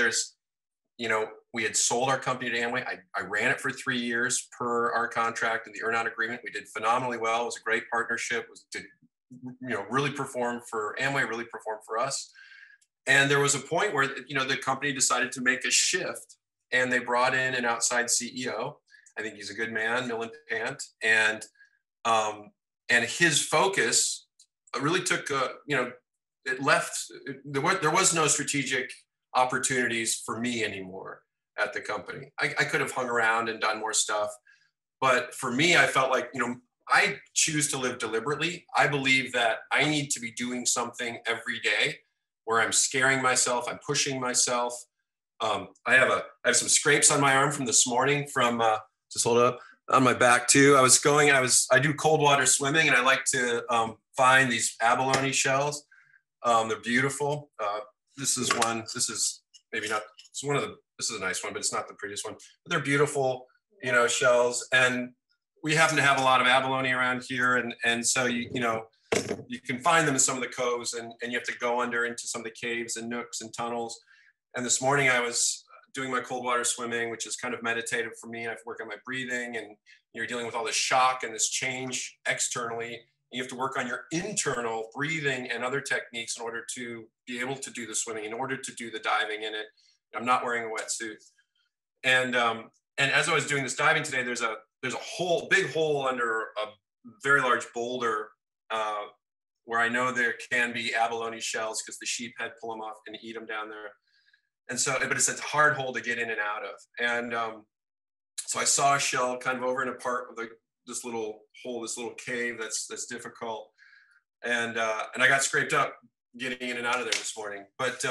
we had sold our company to Amway. I ran it for 3 years per our contract and the earn-out agreement. We did phenomenally well. It was a great partnership. Really performed for Amway, really performed for us. And there was a point where, the company decided to make a shift, and they brought in an outside CEO. I think he's a good man, Millen Pant. And his focus really took, it left, there was no strategic opportunities for me anymore at the company. I could have hung around and done more stuff. But for me, I felt like, I choose to live deliberately. I believe that I need to be doing something every day where I'm scaring myself, I'm pushing myself. I have some scrapes on my arm from this morning from, just hold up. on my back too. I do cold water swimming, and I like to find these abalone shells. They're beautiful. This is one. This is maybe not. It's one of the. This is a nice one, but it's not the prettiest one. But they're beautiful, shells. And we happen to have a lot of abalone around here, and so you can find them in some of the coves, and you have to go under into some of the caves and nooks and tunnels. And this morning I was doing my cold water swimming, which is kind of meditative for me. I work on my breathing, and you're dealing with all this shock and this change externally. You have to work on your internal breathing and other techniques in order to be able to do the swimming, in order to do the diving in it. I'm not wearing a wetsuit. And as I was doing this diving today, there's a big hole under a very large boulder where I know there can be abalone shells because the sheephead pull them off and eat them down there. And so, but it's a hard hole to get in and out of. And so I saw a shell kind of over in a part of this little hole, this little cave that's difficult. And I got scraped up getting in and out of there this morning. But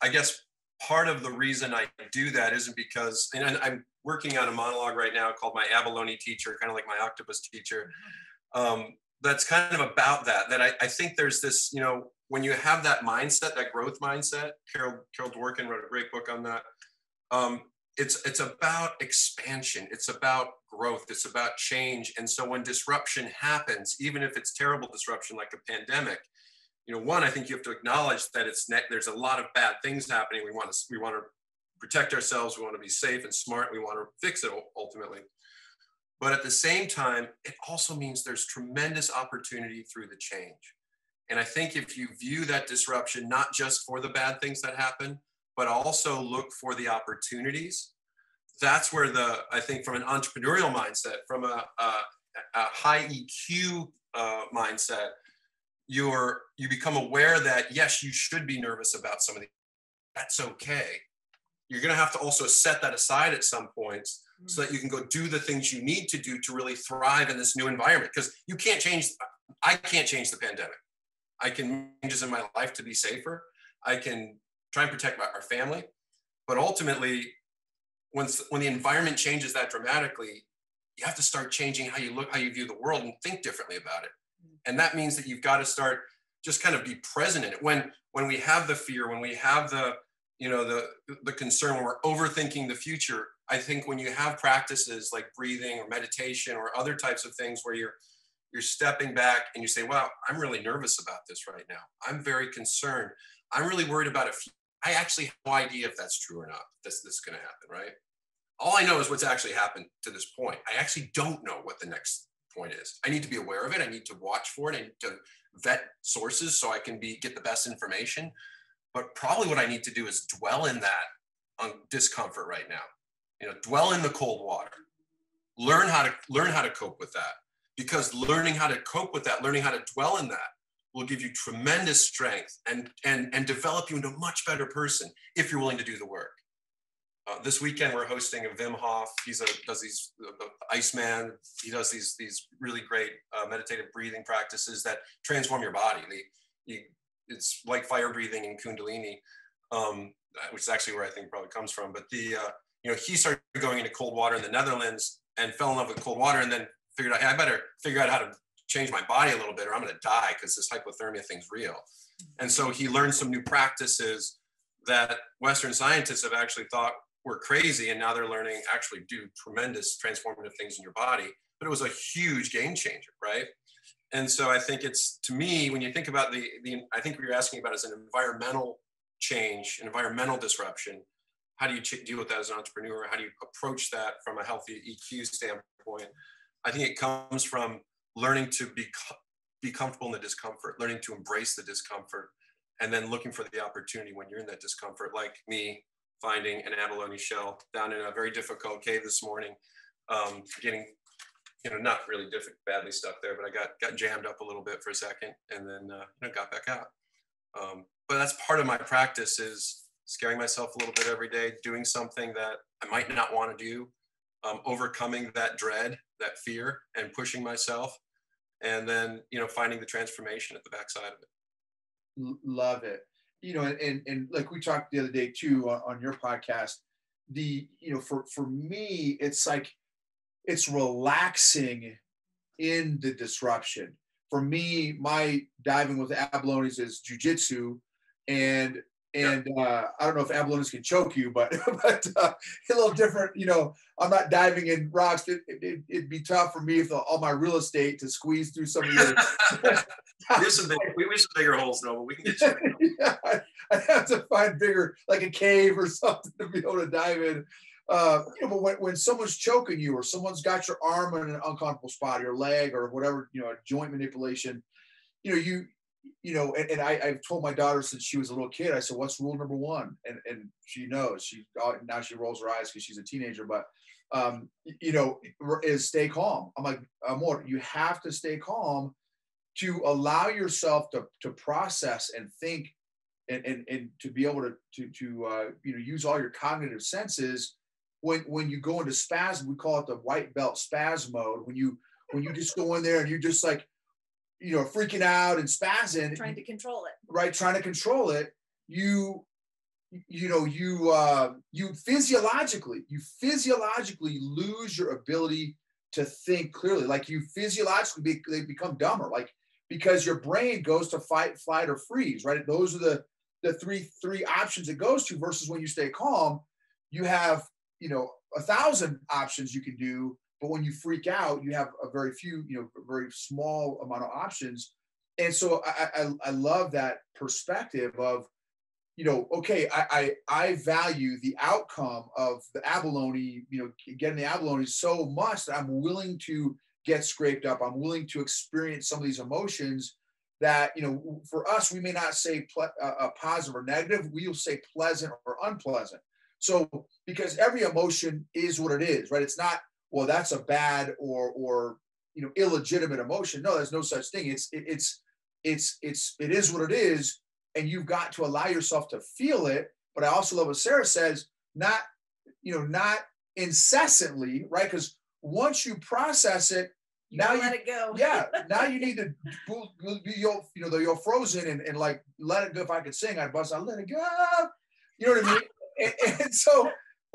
I guess part of the reason I do that isn't because, and I'm working on a monologue right now called My Abalone Teacher, kind of like my octopus teacher. That's kind of about that I think there's this, when you have that mindset, that growth mindset, Carol Dworkin wrote a great book on that. It's about expansion. It's about growth. It's about change. And so when disruption happens, even if it's terrible disruption like a pandemic, I think you have to acknowledge that there's a lot of bad things happening. We want to protect ourselves. We want to be safe and smart. We want to fix it ultimately. But at the same time, it also means there's tremendous opportunity through the change. And I think if you view that disruption, not just for the bad things that happen, but also look for the opportunities, that's where I think from an entrepreneurial mindset, from a high EQ mindset, you become aware that, yes, you should be nervous about some of these. That's okay. You're going to have to also set that aside at some points so that you can go do the things you need to do to really thrive in this new environment. Because I can't change the pandemic. I can make changes in my life to be safer. I can try and protect our family. But ultimately, when the environment changes that dramatically, you have to start changing how you look, how you view the world, and think differently about it. And that means that you've got to start just kind of be present in it. When we have the fear, when we have the concern, when we're overthinking the future, I think when you have practices like breathing or meditation or other types of things where you're stepping back and you say, wow, I'm really nervous about this right now. I'm very concerned. I'm really worried about it. I actually have no idea if that's true or not. This is going to happen, right? All I know is what's actually happened to this point. I actually don't know what the next point is. I need to be aware of it. I need to watch for it. I need to vet sources so I can get the best information. But probably what I need to do is dwell in that discomfort right now. Dwell in the cold water. Learn how to cope with that. Because learning how to cope with that, learning how to dwell in that, will give you tremendous strength and develop you into a much better person if you're willing to do the work. This weekend we're hosting a Wim Hof. Does these Iceman. He does these really great meditative breathing practices that transform your body. It's like fire breathing in Kundalini, which is actually where I think it probably comes from. But he started going into cold water in the Netherlands and fell in love with cold water, and then figured out, hey, I better figure out how to change my body a little bit, or I'm going to die because this hypothermia thing's real. And so he learned some new practices that Western scientists have actually thought were crazy, and now they're learning actually do tremendous transformative things in your body. But it was a huge game changer, right? And so I think it's, to me, when you think about I think what you're asking about is an environmental change, an environmental disruption. How do you deal with that as an entrepreneur? How do you approach that from a healthy EQ standpoint? I think it comes from learning to be comfortable in the discomfort, learning to embrace the discomfort, and then looking for the opportunity when you're in that discomfort, like me finding an abalone shell down in a very difficult cave this morning, getting, not really badly stuck there, but I got jammed up a little bit for a second, and then got back out. But that's part of my practice, is scaring myself a little bit every day, doing something that I might not want to do, overcoming that dread, that fear, and pushing myself, and then finding the transformation at the backside of it. Love it. And like we talked the other day too on your podcast, for me, it's like it's relaxing in the disruption. For me, my diving with abalones is jujitsu, and I don't know if abalones can choke you, but a little different. You know, I'm not diving in rocks. It'd be tough for me if all my real estate to squeeze through some of your. we have some bigger holes, no, but we can get you. Yeah, I'd have to find bigger, like a cave or something, to be able to dive in. You know, but when someone's choking you, or someone's got your arm in an uncomfortable spot, your leg, or whatever, you know, a joint manipulation, you know, and I've told my daughter since she was a little kid, I said, what's rule number one? And she knows. Now she rolls her eyes because she's a teenager, but you know, is stay calm. I'm like, Amor, you have to stay calm to allow yourself to process and think, and to be able to you know, use all your cognitive senses. When you go into spasm, we call it the white belt spasm mode. When you just go in there and you're just like, you know, freaking out and spazzing, trying to control it, right? Trying to control it. You physiologically lose your ability to think clearly. Like you physiologically they become dumber, like, because your brain goes to fight, flight, or freeze, right? Those are the three options it goes to, versus when you stay calm, you have, you know, 1,000 options you can do. But when you freak out, you have a very few, you know, very small amount of options. And so I love that perspective of, you know, okay, I value the outcome of the abalone, you know, getting the abalone so much that I'm willing to get scraped up. I'm willing to experience some of these emotions that, you know, for us, we may not say positive or negative. We'll say pleasant or unpleasant. So, because every emotion is what it is, right? It's not, well, that's a bad or you know, illegitimate emotion. No, there's no such thing. It is what it is, and you've got to allow yourself to feel it. But I also love what Sarah says, not incessantly, right? Because once you process it, now you let it go. Yeah, now you need to be you're frozen and like let it go. If I could sing, I'd bust. I let it go. You know what I mean?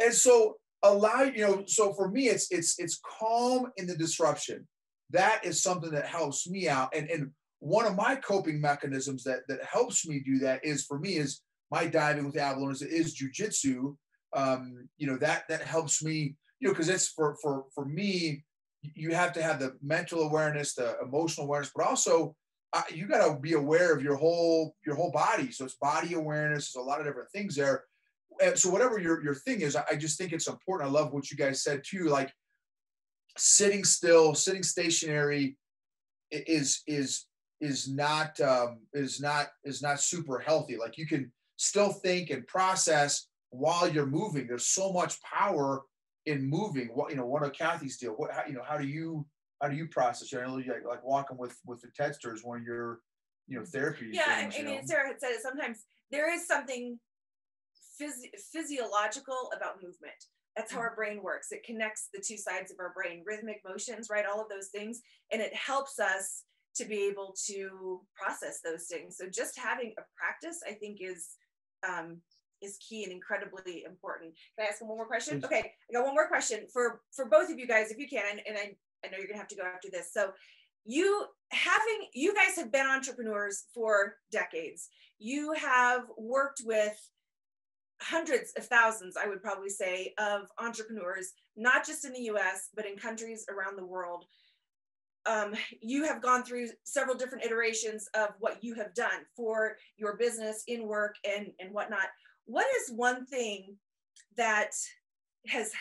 and so allow, you know. So for me, it's calm in the disruption. That is something that helps me out. And one of my coping mechanisms that helps me do that is, for me, is my diving with abalones, is jujitsu. You know, that helps me, you know, because it's for me, you have to have the mental awareness, the emotional awareness, but also you got to be aware of your whole body. So it's body awareness. There's a lot of different things there. And so whatever your thing is, I just think it's important. I love what you guys said too. Like sitting still, sitting stationary is not super healthy. Like you can still think and process while you're moving. There's so much power in moving. What, you know, one of Kathy's deal. How do you process? You know, like walking with the testers when you're, you know, therapy. Yeah, things, I mean, Sarah had said it. Sometimes there is something physiological about movement. That's how our brain works. It connects the two sides of our brain, rhythmic motions, right? All of those things, and it helps us to be able to process those things. So just having a practice, I think, is key and incredibly important. Can I ask one more question? Okay, I got one more question for both of you guys, if you can, and I know you're gonna have to go after this. So you guys have been entrepreneurs for decades. You have worked with hundreds of thousands, I would probably say, of entrepreneurs, not just in the US, but in countries around the world. You have gone through several different iterations of what you have done for your business, in work, and whatnot. What is one thing that has,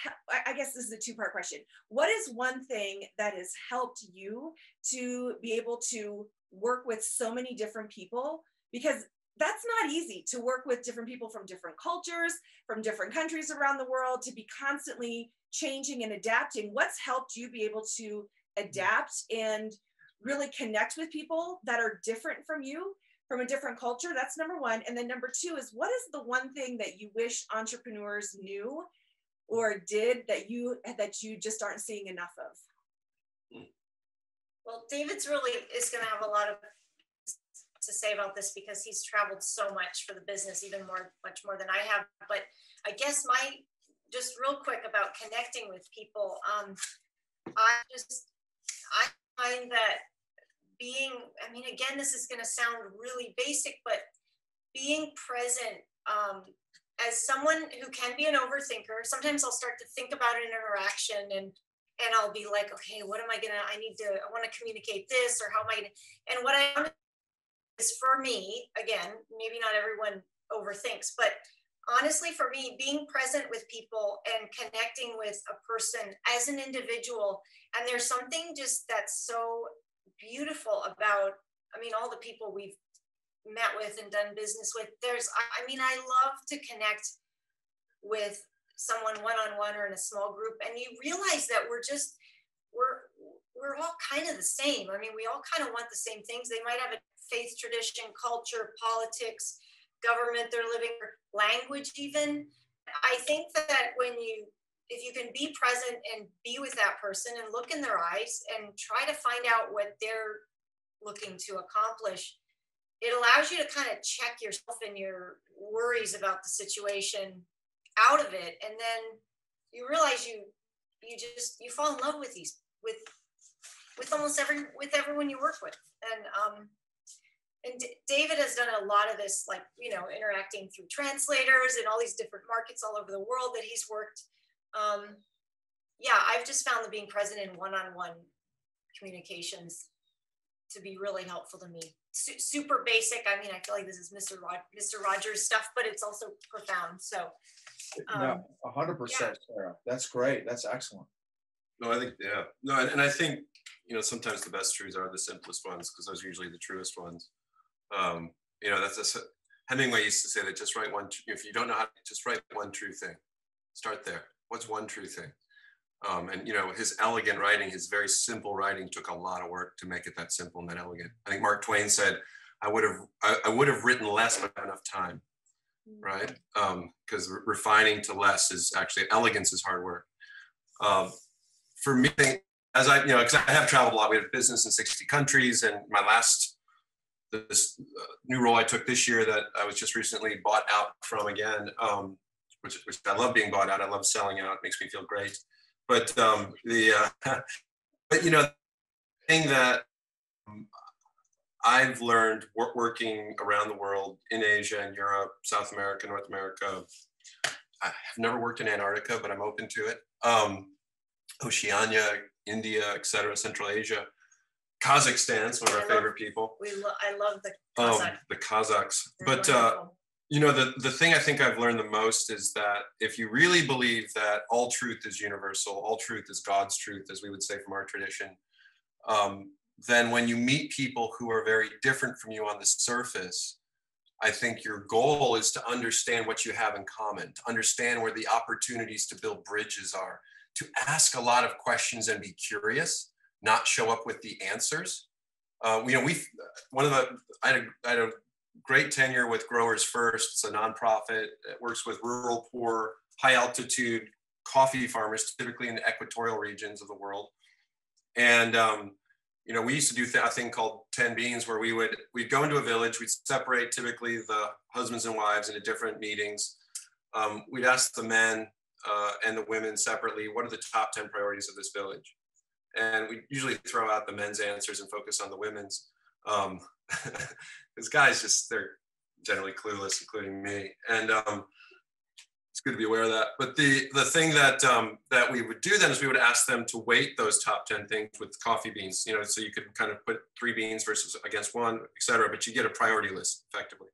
I guess this is a two-part question. What is one thing that has helped you to be able to work with so many different people? Because that's not easy, to work with different people from different cultures, from different countries around the world, to be constantly changing and adapting. What's helped you be able to adapt and really connect with people that are different from you, from a different culture? That's number one. And then number two is, what is the one thing that you wish entrepreneurs knew or did that you just aren't seeing enough of? Well, David's really is going to have a lot of to say about this, because he's traveled so much for the business, much more than I have. But I guess just real quick about connecting with people. I find that again, this is going to sound really basic, but being present, as someone who can be an overthinker, sometimes I'll start to think about an interaction and I'll be like, okay, what am I gonna, I want to communicate this, or how am I gonna, and what I want is, for me, again, maybe not everyone overthinks, but honestly, for me, being present with people and connecting with a person as an individual, and there's something just that's so beautiful about, all the people we've met with and done business with, I love to connect with someone one-on-one or in a small group, and you realize that we're all kind of the same. We all kind of want the same things. They might have a faith, tradition, culture, politics, government they're living, language even. I think that if you can be present and be with that person and look in their eyes and try to find out what they're looking to accomplish, it allows you to kind of check yourself and your worries about the situation out of it. And then you realize you fall in love with everyone you work with. And David has done a lot of this, interacting through translators and all these different markets all over the world that he's worked. I've just found that being present in one-on-one communications to be really helpful to me. Super basic. I feel like this is Mr. Rogers stuff, but it's also profound. So, 100%, Sarah. That's great. That's excellent. No, I think, yeah. No, and I think, sometimes the best truths are the simplest ones, because those are usually the truest ones. Hemingway used to say that just write one, if you don't know how to, just write one true thing. Start there. What's one true thing? His elegant writing, his very simple writing took a lot of work to make it that simple and that elegant. I think Mark Twain said, I would have written less, but I have enough time, right? Because refining to less is actually, elegance is hard work. For me, because I have traveled a lot. We have business in 60 countries, and this new role I took this year that I was just recently bought out from again, which I love being bought out. I love selling out. It makes me feel great. But the thing that I've learned working around the world in Asia and Europe, South America, North America, I have never worked in Antarctica, but I'm open to it. Oceania, India, etc., Central Asia, Kazakhstan's one of our favorite people. I love the Kazakhs. The Kazakhs. They're but wonderful. The thing I think I've learned the most is that if you really believe that all truth is universal, all truth is God's truth, as we would say from our tradition, then when you meet people who are very different from you on the surface, I think your goal is to understand what you have in common, to understand where the opportunities to build bridges are, to ask a lot of questions and be curious, not show up with the answers. I had a great tenure with Growers First. It's a nonprofit. It works with rural, poor, high altitude coffee farmers, typically in the equatorial regions of the world. And we used to do a thing called 10 beans, where we'd go into a village, we'd separate typically the husbands and wives into different meetings. We'd ask the men and the women separately, what are the top 10 priorities of this village? And we usually throw out the men's answers and focus on the women's. Because guys they're generally clueless, including me. And it's good to be aware of that. But the thing that we would do then is we would ask them to weight those top 10 things with coffee beans, so you could kind of put 3 beans against 1, et cetera, but you get a priority list effectively.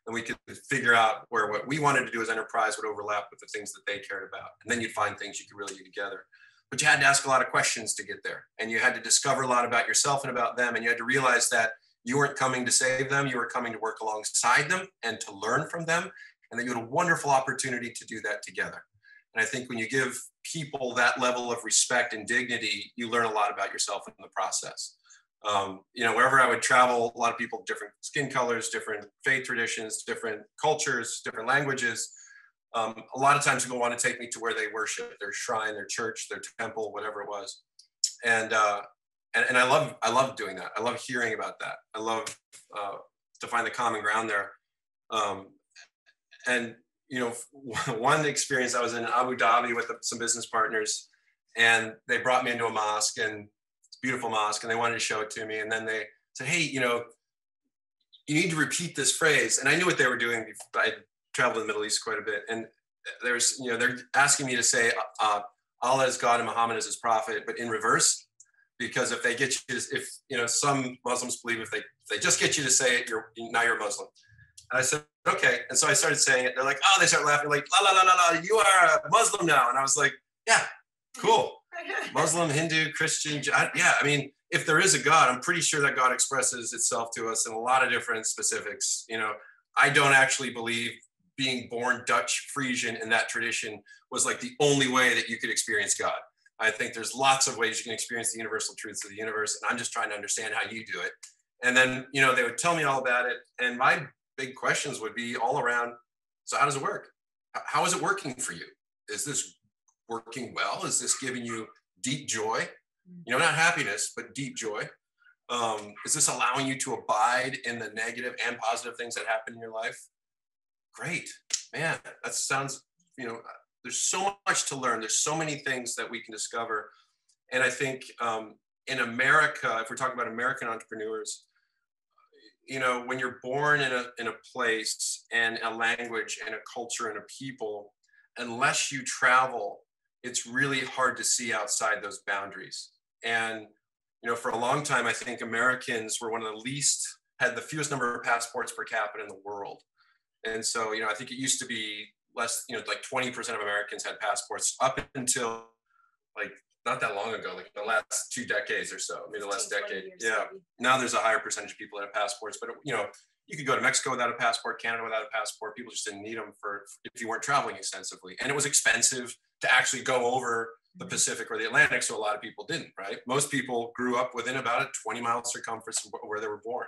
And we could figure out where what we wanted to do as enterprise would overlap with the things that they cared about. And then you'd find things you could really do together. But you had to ask a lot of questions to get there. And you had to discover a lot about yourself and about them. And you had to realize that you weren't coming to save them. You were coming to work alongside them and to learn from them. And that you had a wonderful opportunity to do that together. And I think when you give people that level of respect and dignity, you learn a lot about yourself in the process. Wherever I would travel, a lot of people, different skin colors, different faith traditions, different cultures, different languages. A lot of times people want to take me to where they worship, their shrine, their church, their temple, whatever it was. And I love doing that. I love hearing about that. I love to find the common ground there. One experience, I was in Abu Dhabi with some business partners, And they brought me into a mosque, and it's a beautiful mosque, and they wanted to show it to me. And then they said, hey, you need to repeat this phrase. And I knew what they were doing. I traveled in the Middle East quite a bit. And they're asking me to say Allah is God and Muhammad is his prophet, but in reverse. Because if they get you, some Muslims believe if they just get you to say it, now you're a Muslim. And I said, okay. And so I started saying it. They're like, oh, they start laughing, like, la, la, la, la, la, you are a Muslim now. And I was like, yeah, cool. Muslim, Hindu, Christian. Yeah, I mean, if there is a God, I'm pretty sure that God expresses itself to us in a lot of different specifics. I don't actually believe being born Dutch Frisian in that tradition was like the only way that you could experience God. I think there's lots of ways you can experience the universal truths of the universe. And I'm just trying to understand how you do it. And then, they would tell me all about it. And my big questions would be all around, so how does it work? How is it working for you? Is this working well? Is this giving you deep joy? Not happiness, but deep joy. Is this allowing you to abide in the negative and positive things that happen in your life? Great, man, that sounds, there's so much to learn. There's so many things that we can discover. And I think in America, if we're talking about American entrepreneurs, when you're born in a place and a language and a culture and a people, unless you travel, it's really hard to see outside those boundaries. And, for a long time, I think Americans were had the fewest number of passports per capita in the world. And so, I think it used to be less, like 20% of Americans had passports up until like not that long ago, like the last 2 decades or so, maybe the last decade. Yeah. Maybe. Now there's a higher percentage of people that have passports, but you could go to Mexico without a passport, Canada without a passport. People just didn't need them if you weren't traveling extensively. And it was expensive to actually go over the Pacific or the Atlantic. So a lot of people didn't, right? Most people grew up within about a 20-mile circumference of where they were born.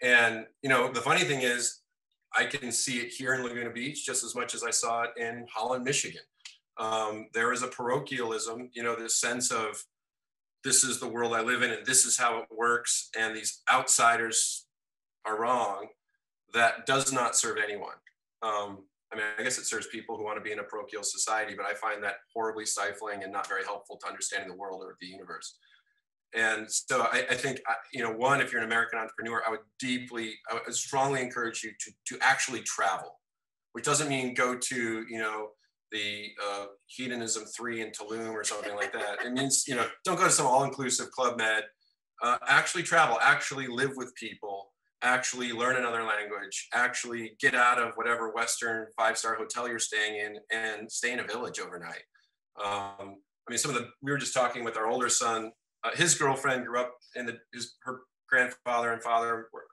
And, the funny thing is, I can see it here in Laguna Beach just as much as I saw it in Holland, Michigan. There is a parochialism, this sense of this is the world I live in and this is how it works. And these outsiders are wrong. That does not serve anyone. I guess it serves people who want to be in a parochial society, but I find that horribly stifling and not very helpful to understanding the world or the universe. And so I think, one, if you're an American entrepreneur, I would strongly encourage you to actually travel, which doesn't mean go to, the Hedonism 3 in Tulum or something like that. It means, don't go to some all-inclusive Club Med, actually travel, actually live with people, actually learn another language, actually get out of whatever Western 5-star hotel you're staying in and stay in a village overnight. We were just talking with our older son. His girlfriend grew up her grandfather and father were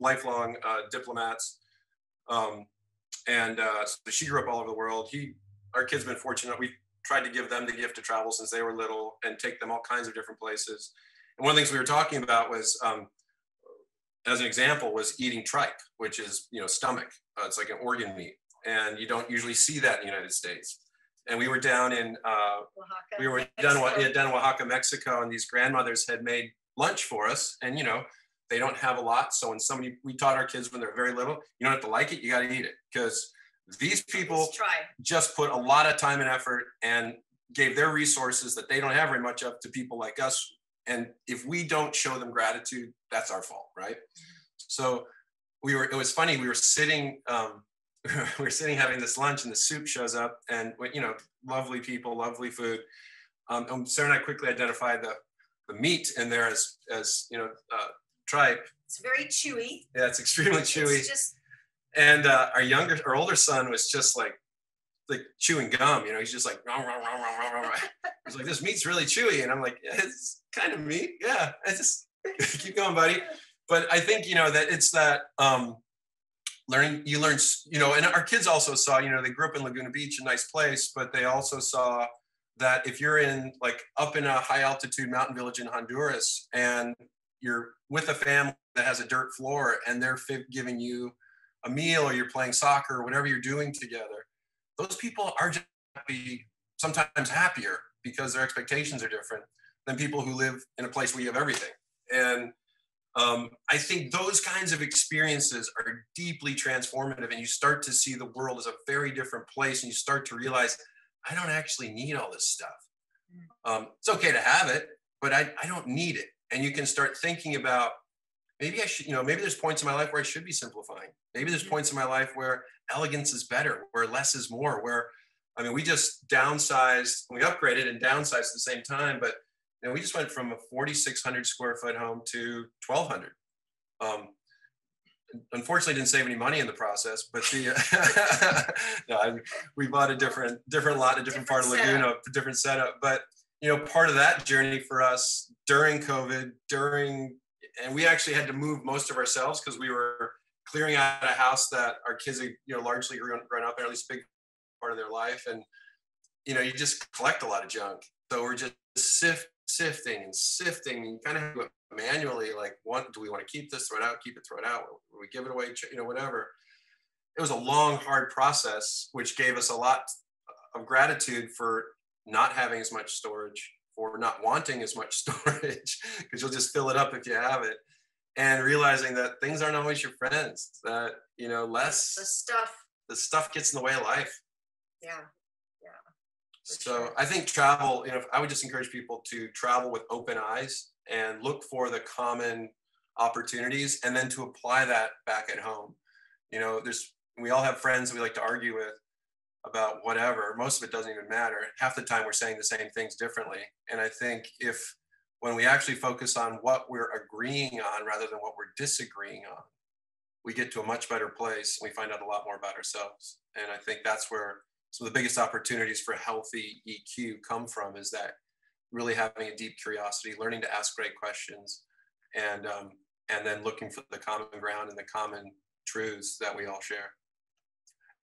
lifelong diplomats. So she grew up all over the world. Our kids have been fortunate. We've tried to give them the gift of travel since they were little and take them all kinds of different places. And one of the things we were talking about was, as an example, was eating tripe, which is, stomach. It's like an organ meat. And you don't usually see that in the United States. And we were down in down in Oaxaca, Mexico, and these grandmothers had made lunch for us. And, they don't have a lot. So when we taught our kids when they're very little, you don't have to like it, you got to eat it. Because these people just put a lot of time and effort and gave their resources that they don't have very much of to people like us. And if we don't show them gratitude, that's our fault, right? So it was funny, we were sitting, having this lunch and the soup shows up and, lovely people, lovely food. Sarah and I quickly identified the meat in there as tripe. It's very chewy. Yeah, it's extremely chewy. And our older son was just like chewing gum, he's just like, rah, rah, rah, rah, rah, rah. He's like, this meat's really chewy. And I'm like, yeah, it's kind of meat. Yeah, I just keep going, buddy. But I think, that it's that learn, and our kids also saw, they grew up in Laguna Beach, a nice place, but they also saw that if you're up in a high altitude mountain village in Honduras and you're with a family that has a dirt floor and they're giving you a meal or you're playing soccer or whatever you're doing together, those people are just sometimes happier because their expectations are different than people who live in a place where you have everything. And I think those kinds of experiences are deeply transformative, and you start to see the world as a very different place, and you start to realize, I don't actually need all this stuff. It's okay to have it, but I don't need it. And you can start thinking about, maybe I should, maybe there's points in my life where I should be simplifying. Maybe there's points in my life where elegance is better, where less is more, we just downsized, we upgraded and downsized at the same time, but we just went from a 4,600 square foot home to 1,200. Unfortunately, didn't save any money in the process, but we bought a different lot, a different part of Laguna, a different setup. But part of that journey for us during COVID, and we actually had to move most of ourselves because we were clearing out a house that our kids had largely grown up in, at least a big part of their life, and you just collect a lot of junk. So we're just sifting and kind of do it manually, like, what do we want to keep this, throw it out, keep it, throw it out, we give it away, whatever. It was a long, hard process, which gave us a lot of gratitude for not having as much storage, for not wanting as much storage, because you'll just fill it up if you have it, and realizing that things aren't always your friends, that less the stuff gets in the way of life. So sure. I think travel, I would just encourage people to travel with open eyes and look for the common opportunities, and then to apply that back at home. We all have friends that we like to argue with about whatever. Most of it doesn't even matter. Half the time we're saying the same things differently. And I think when we actually focus on what we're agreeing on rather than what we're disagreeing on, we get to a much better place. And we find out a lot more about ourselves. And I think that's where some of the biggest opportunities for healthy EQ come from, is that really having a deep curiosity, learning to ask great questions, and then looking for the common ground and the common truths that we all share.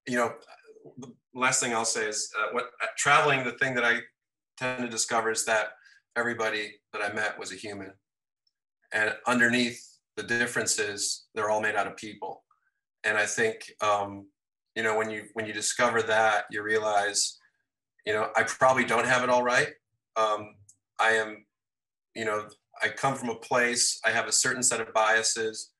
The last thing I'll say is traveling, the thing that I tend to discover is that everybody that I met was a human, and underneath the differences, they're all made out of people. And I think, when you discover that, you realize, I probably don't have it all right. I come from a place, I have a certain set of biases,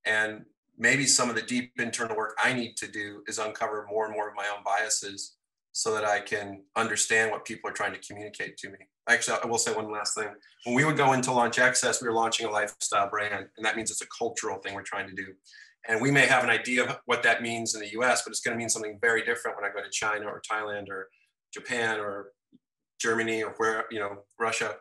and maybe some of the deep internal work I need to do is uncover more and more of my own biases so that I can understand what people are trying to communicate to me. Actually, I will say one last thing. When we would go into Launch Access, we were launching a lifestyle brand, and that means it's a cultural thing we're trying to do. And we may have an idea of what that means in the US, but it's going to mean something very different when I go to China or Thailand or Japan or Germany or Russia.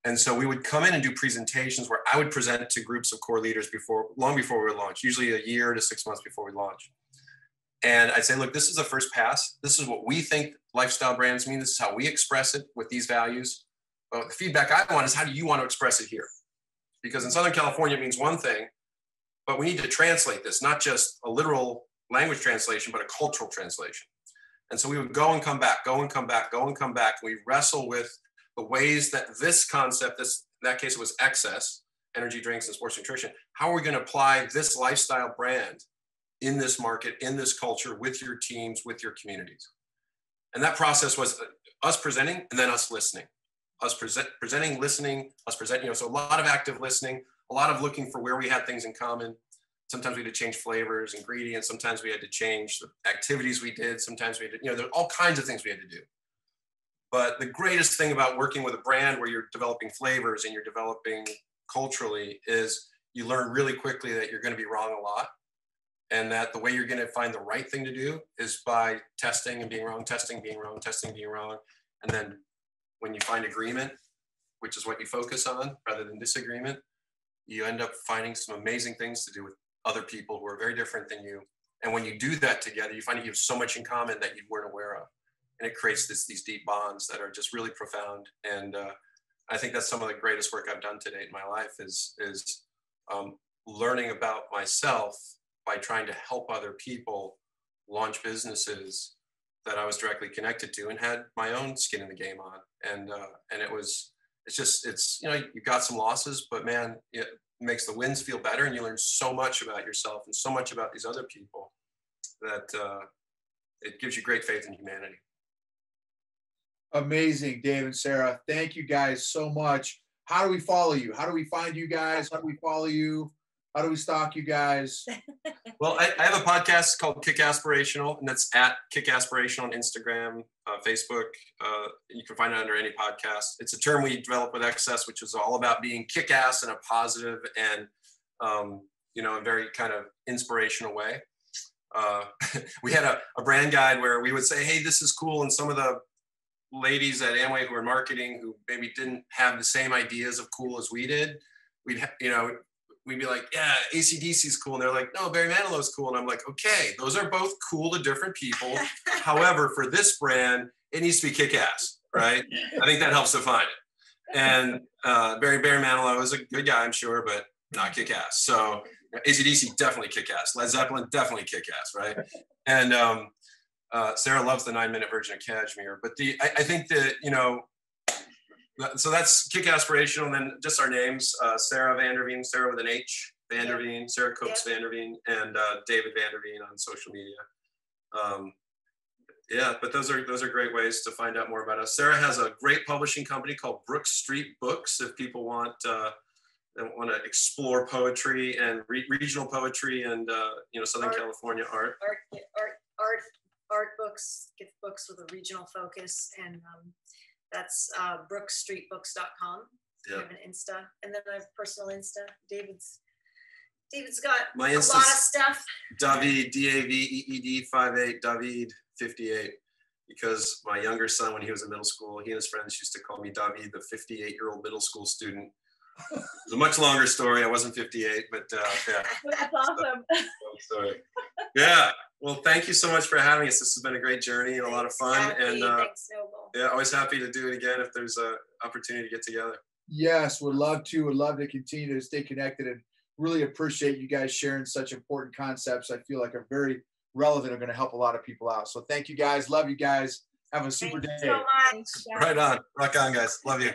And so we would come in and do presentations where I would present to groups of core leaders long before we would launch, usually a year to 6 months before we launch. And I'd say, look, this is a first pass. This is what we think lifestyle brands mean. This is how we express it with these values. But the feedback I want is, how do you want to express it here? Because in Southern California, it means one thing, but we need to translate this, not just a literal language translation, but a cultural translation. And so we would go and come back, go and come back, go and come back. We wrestle with the ways that this concept, in that case, it was excess, energy drinks and sports nutrition. How are we going to apply this lifestyle brand in this market, in this culture, with your teams, with your communities? And that process was us presenting and then us listening. Us presenting, listening, us presenting, so a lot of active listening, a lot of looking for where we had things in common. Sometimes we had to change flavors, ingredients. Sometimes we had to change the activities we did. Sometimes we had to, there are all kinds of things we had to do. But the greatest thing about working with a brand where you're developing flavors and you're developing culturally is you learn really quickly that you're going to be wrong a lot. And that the way you're going to find the right thing to do is by testing and being wrong, testing, being wrong, testing, being wrong. And then when you find agreement, which is what you focus on rather than disagreement, you end up finding some amazing things to do with other people who are very different than you. And when you do that together, you find that you have so much in common that you weren't aware of. And it creates these deep bonds that are just really profound. And I think that's some of the greatest work I've done to date in my life is learning about myself by trying to help other people launch businesses that I was directly connected to and had my own skin in the game on. And you got some losses, but man, it makes the wins feel better, and you learn so much about yourself and so much about these other people that it gives you great faith in humanity. Amazing, Dave and Sarah. Thank you guys so much. How do we follow you? How do we find you guys? How do we follow you? How do we stalk you guys? Well, I have a podcast called Kickasspirational, and that's at Kickasspirational on Instagram, Facebook. You can find it under any podcast. It's a term we developed with Excess, which is all about being kick-ass in a positive and, a very kind of inspirational way. We had a brand guide where we would say, hey, this is cool. And some of the ladies at Amway who were marketing, who maybe didn't have the same ideas of cool as we did, we'd be like, yeah, AC/DC is cool. And they're like, no, Barry Manilow's cool. And I'm like, okay, those are both cool to different people. However, for this brand, it needs to be kick-ass, right? I think that helps define it. And Barry Manilow is a good guy, I'm sure, but not kick-ass. So AC/DC, definitely kick-ass. Led Zeppelin, definitely kick-ass, right? And Sarah loves the 9-minute version of Kashmir. But I think that, so that's Kickasspirational, and then just our names, Sarah Vanderveen, Sarah with an H, Vanderveen, Sarah Cooks Vanderveen, and David Vanderveen on social media. But those are great ways to find out more about us. Sarah has a great publishing company called Brook Street Books. If people want to explore poetry and regional poetry and Southern California art books, gift books with a regional focus, and that's brookstreetbooks.com. Yeah. I have an Insta, and then I have personal Insta. David's got my a lot of stuff. David, Daveed 58, David 58, because my younger son, when he was in middle school, he and his friends used to call me David, the 58-year-old middle school student. It's a much longer story. I wasn't 58, but yeah. That's awesome. Sorry. Yeah. Well, thank you so much for having us. This has been a great journey and a lot of fun. Thanks, Noble. Yeah, always happy to do it again if there's an opportunity to get together. Yes, would love to. Would love to continue to stay connected, and really appreciate you guys sharing such important concepts. I feel like are very relevant, are going to help a lot of people out. So thank you guys. Love you guys. Have a super day. Thank you so much. Right on. Rock on, guys. Love you.